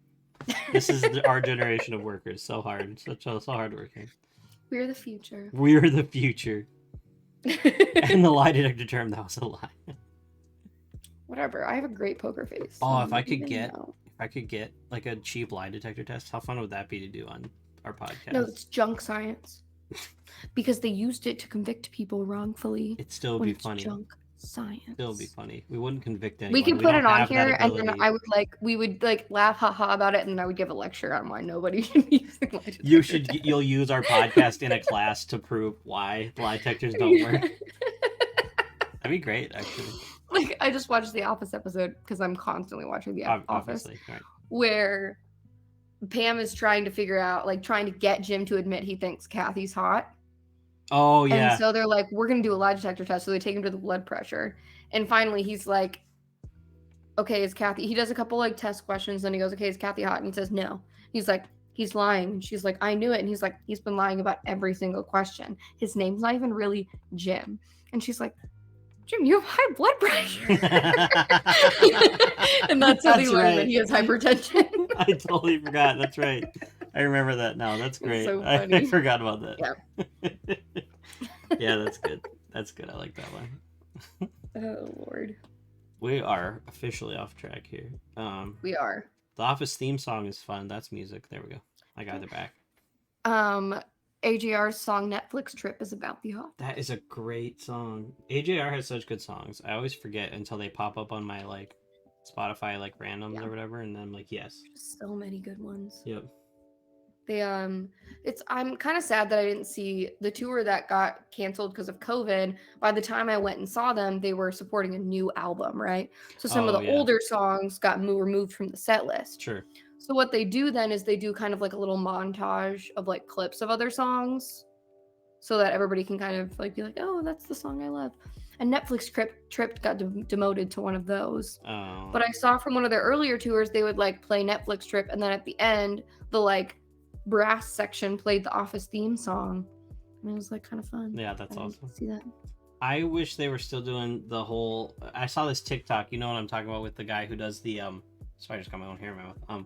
This is our generation of workers. So hard. So hardworking. We're the future. We're the future. And the lie detector term, that was a lie. Whatever. I have a great poker face. Oh, if I could get like a cheap lie detector test, how fun would that be to do on our podcast? No, it's junk science. Because they used it to convict people wrongfully. It'd still be funny. Junk science. Still be funny. We wouldn't convict anyone. We could put it on here, and then we would laugh haha about it, and then I would give a lecture on why nobody should use the lie detector. You'll use our podcast in a class to prove why lie detectors don't work. That'd be great, actually. Like, I just watched the Office episode because I'm constantly watching the Office, right. Where Pam is trying to get Jim to admit he thinks Kathy's hot. Oh, yeah. And so they're like, we're going to do a lie detector test. So they take him to the blood pressure. And finally, he's like, okay, is Kathy... He does a couple, test questions. Then he goes, okay, is Kathy hot? And he says, no. He's like, he's lying. And she's like, I knew it. And he's like, he's been lying about every single question. His name's not even really Jim. And she's like, Jim, you have high blood pressure. And that's how they learn that he has hypertension. I totally forgot. That's right. I remember that now. That's great. So funny. I forgot about that. Yeah. Yeah, that's good. That's good. I like that one. Oh, Lord. We are officially off track here. We are. The Office theme song is fun. That's music. There we go. I got it back. AJR's song Netflix Trip is about the office. That is a great song. AJR has such good songs. I always forget until they pop up on my Spotify randoms or whatever, and then I'm like, yes. There's so many good ones. Yep. They I'm kind of sad that I didn't see the tour that got canceled because of COVID. By the time I went and saw them, they were supporting a new album, right? So some of the older songs were removed from the set list. Sure. So what they do then is they do kind of a little montage of clips of other songs so that everybody can kind of be like, oh, that's the song I love. And Netflix Trip got demoted to one of those. Oh. But I saw from one of their earlier tours, they would play Netflix Trip, and then at the end, the brass section played the Office theme song. And it was kind of fun. Yeah, that's awesome. See that? I wish they were still doing the whole... I saw this TikTok, you know what I'm talking about, with the guy who does the spiders got my own hair in my mouth.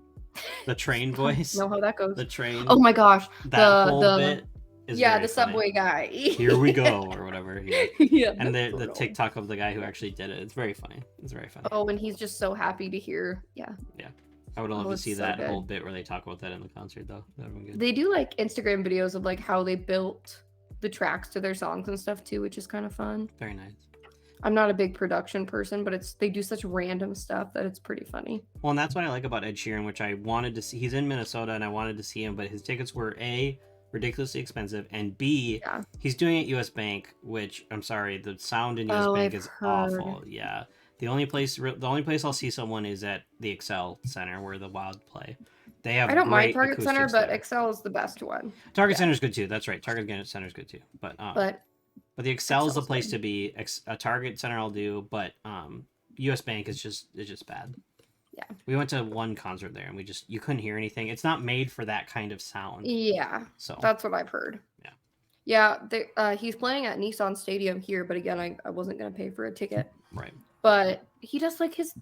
The train voice. Know how that goes. The train. Oh my gosh. That whole bit is the subway guy. Here we go, or whatever. Yeah. Yeah. And the TikTok of the guy who actually did it. It's very funny. Oh, and he's just so happy to hear. Yeah. Yeah. I would love to see that whole bit where they talk about that in the concert, though. That would be good. They do Instagram videos of how they built the tracks to their songs and stuff too, which is kind of fun. Very nice. I'm not a big production person, but they do such random stuff that it's pretty funny. Well, and that's what I like about Ed Sheeran, which I wanted to see. He's in Minnesota, and I wanted to see him, but his tickets were A, ridiculously expensive, and B, he's doing it at US Bank, which, I'm sorry, the sound in US Bank is awful. Yeah. The only place I'll see someone is at the Excel Center where the Wild play. They have. I don't mind Target Center, but Excel is the best one. Target Center's good too. That's right. Target Center's good too. But the Excel is the place to be. A Target Center I'll do, but US Bank is just bad. Yeah. We went to one concert there, and you couldn't hear anything. It's not made for that kind of sound. Yeah. So that's what I've heard. Yeah. Yeah. He's playing at Nissan Stadium here, but again, I wasn't gonna pay for a ticket. Right. But he does like it's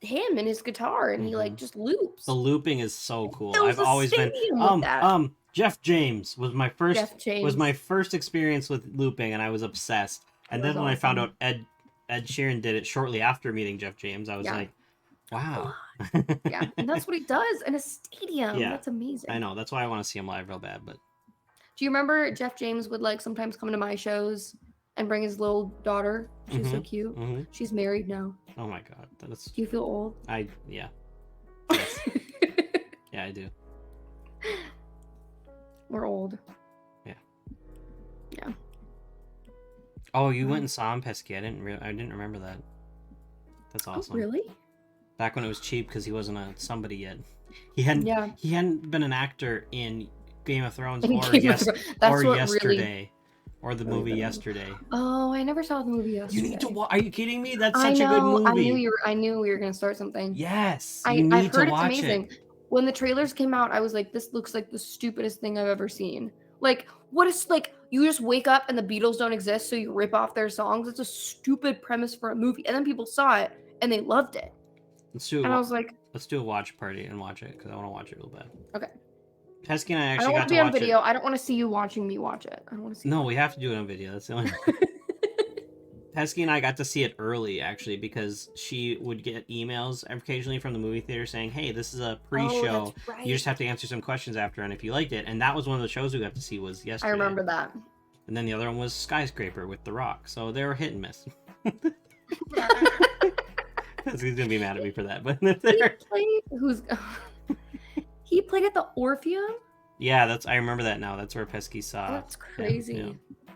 him and his guitar, and he like just loops. The looping is so cool. There was I've always been with that. Jeff James was my first Jeff James. experience with looping, and I was obsessed. And then when I found out Ed Sheeran did it shortly after meeting Jeff James, I was like, wow. Yeah, and that's what he does in a stadium. Yeah. That's amazing. I know. That's why I want to see him live real bad. But do you remember Jeff James would like sometimes come to my shows and bring his little daughter? She's so cute. She's married now. Oh my god. That's... Do you feel old? Yeah. Yes. Yeah, I do. We're old. Yeah. Yeah. Oh, you went and saw him, Pesky. I didn't remember that. That's awesome. Oh, really? Back when it was cheap because he wasn't a somebody yet. He hadn't been an actor in Game of Thrones Yesterday. Or the movie Yesterday. Oh, I never saw the movie Yesterday. You need to watch. Are you kidding me? That's such a good movie. I knew we were gonna start something. Yes, I've heard it's amazing. When the trailers came out, I was like, "This looks like the stupidest thing I've ever seen." Like, what is like? You just wake up and the Beatles don't exist, so you rip off their songs. It's a stupid premise for a movie, and then people saw it and they loved it. I was like, let's do a watch party and watch it because I want to watch it real bad. Okay. Pesky and I actually got to watch it. I don't want to be on video. I don't want to see you watching me watch it. I don't want to see. No, we have to do it on video. That's the only. Pesky and I got to see it early actually because she would get emails occasionally from the movie theater saying, "Hey, this is a pre-show. That's right. You just have to answer some questions after, and if you liked it." And that was one of the shows we got to see was Yesterday. I remember that. And then the other one was Skyscraper with The Rock. So they were hit and miss. Pesky's gonna be mad at me for that, but He played at the Orpheum? Yeah, I remember that now. That's where Pesky saw. That's crazy.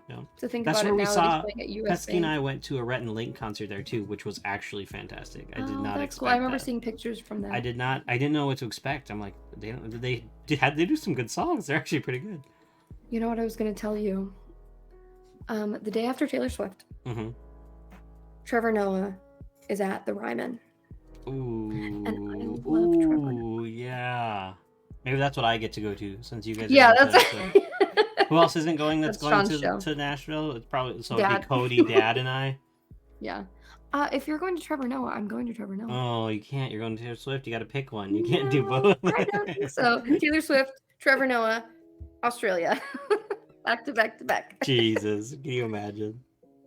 Yeah. To think that's about where it we now saw Pesky and I went to a Rhett and Link concert there too, which was actually fantastic. I did not expect cool. I remember seeing pictures from that. I didn't know what to expect. I'm like, they do some good songs. They're actually pretty good. You know what I was gonna tell you? The day after Taylor Swift, Trevor Noah is at the Ryman. Ooh. And I love Trevor Noah. Ooh, yeah. Maybe that's what I get to go to since you guys. Yeah, that's. Who else isn't going? That's going to Nashville. It's probably it'd be Cody, Dad, and I. Yeah. If you're going to Trevor Noah, I'm going to Trevor Noah. Oh, you can't. You're going to Taylor Swift. You got to pick one. You can't do both. I don't think so. Taylor Swift, Trevor Noah, Australia, back to back to back. Jesus, can you imagine?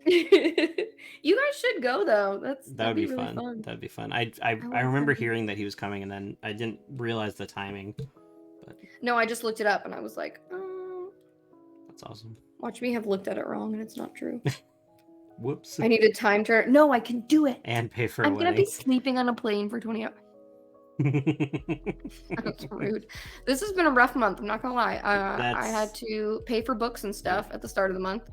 You guys should go though. That would be really fun. That'd be fun. I remember hearing that he was coming, and then I didn't realize the timing. But no, I just looked it up, and I was like, oh. That's awesome. Watch me have looked at it wrong, and it's not true. Whoops. I need a time turn. No, I can do it. And pay for. I'm gonna be sleeping on a plane for 20 hours. That's rude. This has been a rough month. I'm not gonna lie. I had to pay for books and stuff at the start of the month.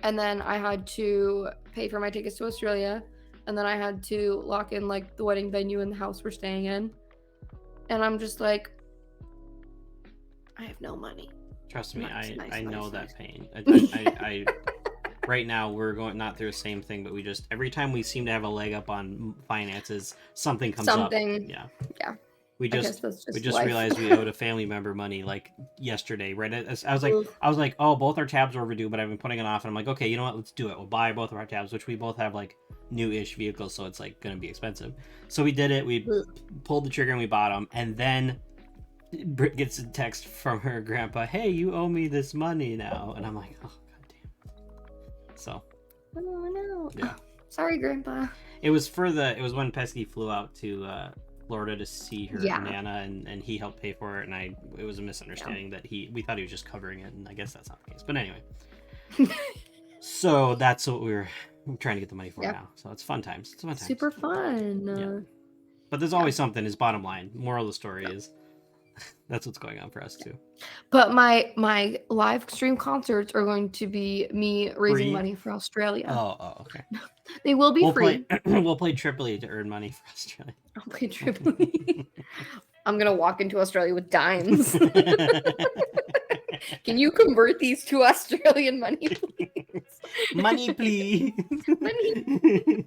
And then I had to pay for my tickets to Australia. And then I had to lock in like the wedding venue and the house we're staying in. And I'm just like, I have no money. Trust me, I know that pain. I right now we're going not through the same thing, but we just every time we seem to have a leg up on finances, something comes up. Yeah. We just realized we owed a family member money like yesterday, right? I was like, oh, both our tabs are overdue, but I've been putting it off, and I'm like, okay, you know what? Let's do it. We'll buy both of our tabs, which we both have like new-ish vehicles, so it's like gonna be expensive. So we did it. We pulled the trigger and we bought them, and then Britt gets a text from her grandpa, hey, you owe me this money now, and I'm like, oh god damn. So. Oh no. Yeah. Sorry, Grandpa. It was when Pesky flew out to Florida to see her Nana, and he helped pay for it, and it was a misunderstanding that we thought he was just covering it, and I guess that's not the case. But anyway. So that's what we're trying to get the money for now. So it's fun times. It's fun times. Super fun. Yeah. But there's always something, is bottom line. Moral of the story is that's what's going on for us too. But my live stream concerts are going to be me raising money for Australia. Oh, okay. They will be free. We'll play Tripoli to earn money for Australia. I'll play Tripoli. I'm gonna walk into Australia with dimes. Can you convert these to Australian money, please? Money, please. Money.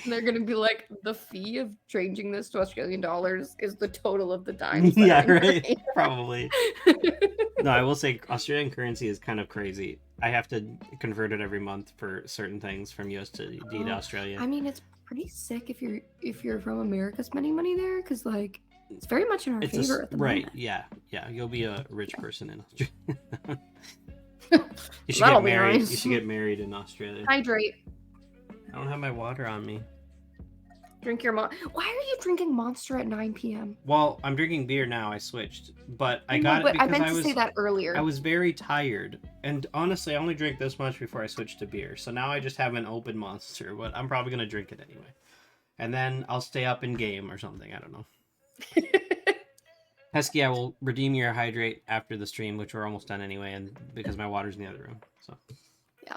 And they're gonna be like, the fee of changing this to Australian dollars is the total of the dimes. Yeah, right. Probably. No, I will say Australian currency is kind of crazy. I have to convert it every month for certain things from USD to Australia. I mean, it's pretty sick if you're from America spending money there, because like it's very much in our favor at the moment. Yeah. You'll be a rich person in Australia. You should That'll get be married. nice. You should get married in Australia. Hydrate. I don't have my water on me. Drink your Why are you drinking Monster at 9 p.m.? Well, I'm drinking beer now. I switched, but I No, got it but because I meant to say that earlier. I was very tired, and honestly, I only drank this much before I switched to beer. So now I just have an open Monster, but I'm probably gonna drink it anyway, and then I'll stay up in game or something. I don't know. Pesky, I will redeem your hydrate after the stream, which we're almost done anyway, and because my water's in the other room. So yeah.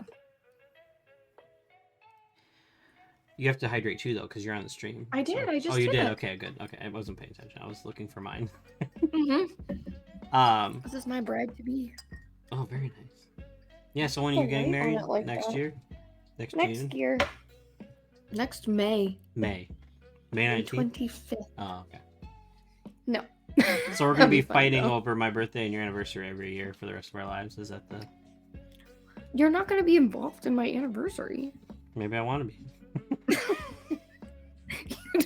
You have to hydrate too, though, because you're on the stream. I did. I just. Oh, you did. It. Okay, good. Okay, I wasn't paying attention. I was looking for mine. This is my bride to be. Oh, very nice. Yeah. So when are you getting married? Like next year? Next year. Next May. May 19th. 25th. Oh, okay. No. So we're gonna be fighting over my birthday and your anniversary every year for the rest of our lives. Is that the? You're not gonna be involved in my anniversary. Maybe I want to be.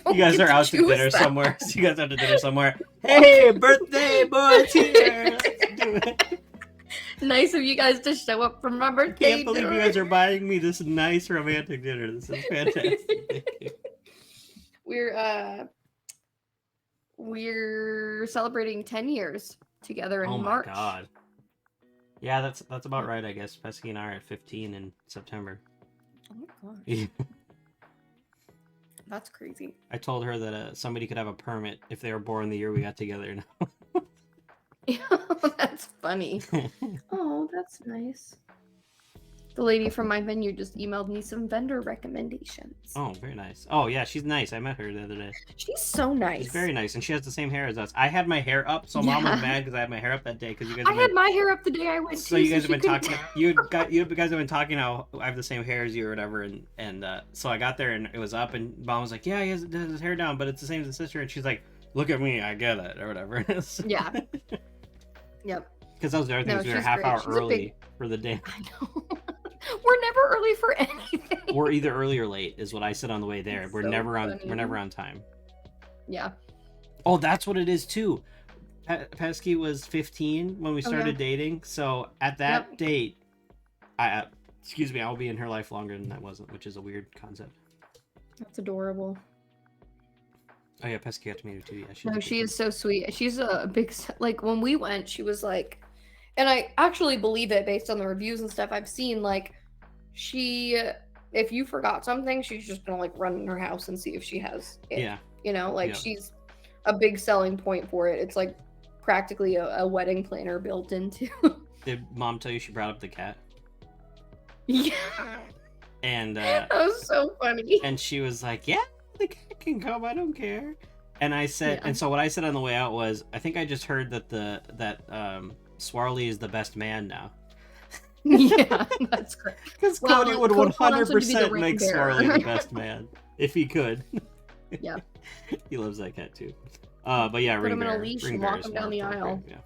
You guys are out to dinner somewhere. So you guys out to dinner somewhere. Hey, birthday boy's here. Let's do it. Nice of you guys to show up for my birthday. Can't believe you guys are buying me this nice romantic dinner. This is fantastic. We're celebrating 10 years together in March. Oh my god. Yeah, that's about right, I guess. Pesky and I are at 15 in September. Oh my gosh. That's crazy. I told her that somebody could have a permit if they were born the year we got together. Now. Yeah, that's funny. Oh, that's nice. The lady from my venue just emailed me some vendor recommendations. Oh, very nice. Oh, yeah, she's nice. I met her the other day. She's so nice. She's very nice, and she has the same hair as us. I had my hair up, so Mom was mad because I had my hair up that day. Because you guys. I had my hair up the day I went to. So you guys have been talking. You guys have been talking how I have the same hair as you or whatever, and so I got there and it was up, and Mom was like, "Yeah, he has his hair down, but it's the same as his sister," and she's like, "Look at me, I get it," or whatever. Yeah. Yep. Because those other things we were half hour early for the day. I know. We're never early for anything. We're either early or late, is what I said on the way there. We're so never on. funny. We're never on time. Yeah. Oh, that's what it is too. Pesky was 15 when we started dating, so at that date, I'll be in her life longer than I wasn't, which is a weird concept. That's adorable. Oh yeah, Pesky got to meet her too. Yeah, she is so sweet. She's a big, like when we went, she was like, and I actually believe it based on the reviews and stuff I've seen. Like, if you forgot something, she's just gonna like run in her house and see if she has it. Yeah. You know, like she's a big selling point for it. It's like practically a wedding planner built into. Did Mom tell you she brought up the cat? Yeah. And that was so funny. And she was like, "Yeah, the cat can come. I don't care." And I said, and so what I said on the way out was, I think I just heard that Swarley is the best man now. Yeah, that's correct. Because Cody would 100% make Swarley the best man if he could. Yeah. He loves that cat too. But yeah, put him in a Bear, leash Ring and Bear walk him down the aisle. Yeah.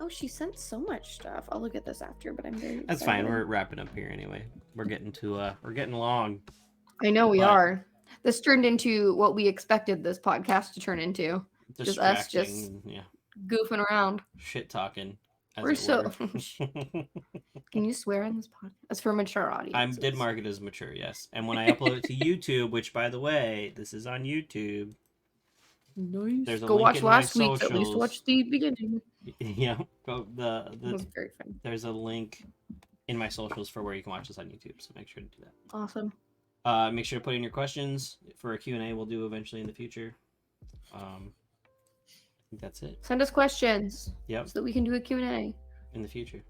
Oh, she sent so much stuff. I'll look at this after, but I'm very excited. That's fine. We're wrapping up here anyway. We're getting long. I know we are. This turned into what we expected this podcast to turn into. Just us goofing around. Shit talking. We're so Can you swear in this podcast? It's for mature audience. I did mark it as mature, yes. And when I upload it to YouTube, which by the way, this is on YouTube. Nice. There's a go link watch in last my week's. At least watch the beginning. Yeah. Go That was very fun. There's a link in my socials for where you can watch this on YouTube, so make sure to do that. Awesome. Make sure to put in your questions for a Q&A we'll do eventually in the future. I think that's it. Send us questions. Yep. So that we can do a Q&A. In the future.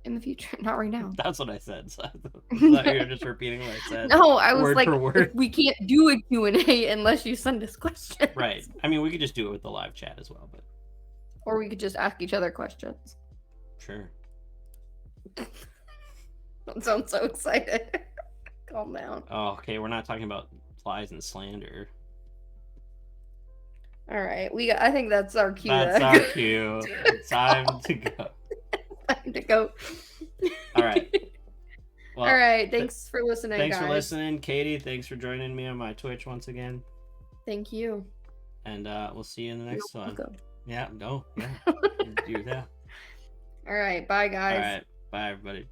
In the future, not right now. That's what I said. So I thought you were just repeating what I said. No, I was word like, we can't do a Q&A unless you send us questions. Right. I mean, we could just do it with the live chat as well, but. Or we could just ask each other questions. Sure. Don't sound so excited. Calm down. Oh, okay. We're not talking about lies and slander. All right, I think that's our cue. That's our cue. Time to go. I need to go. All right. Well, all right. Thanks for listening, thanks guys. for listening, Katie. Thanks for joining me on my Twitch once again. Thank you. And we'll see you in the next one. Welcome. Yeah. No. Yeah. Yeah. All right. Bye, guys. All right. Bye, everybody.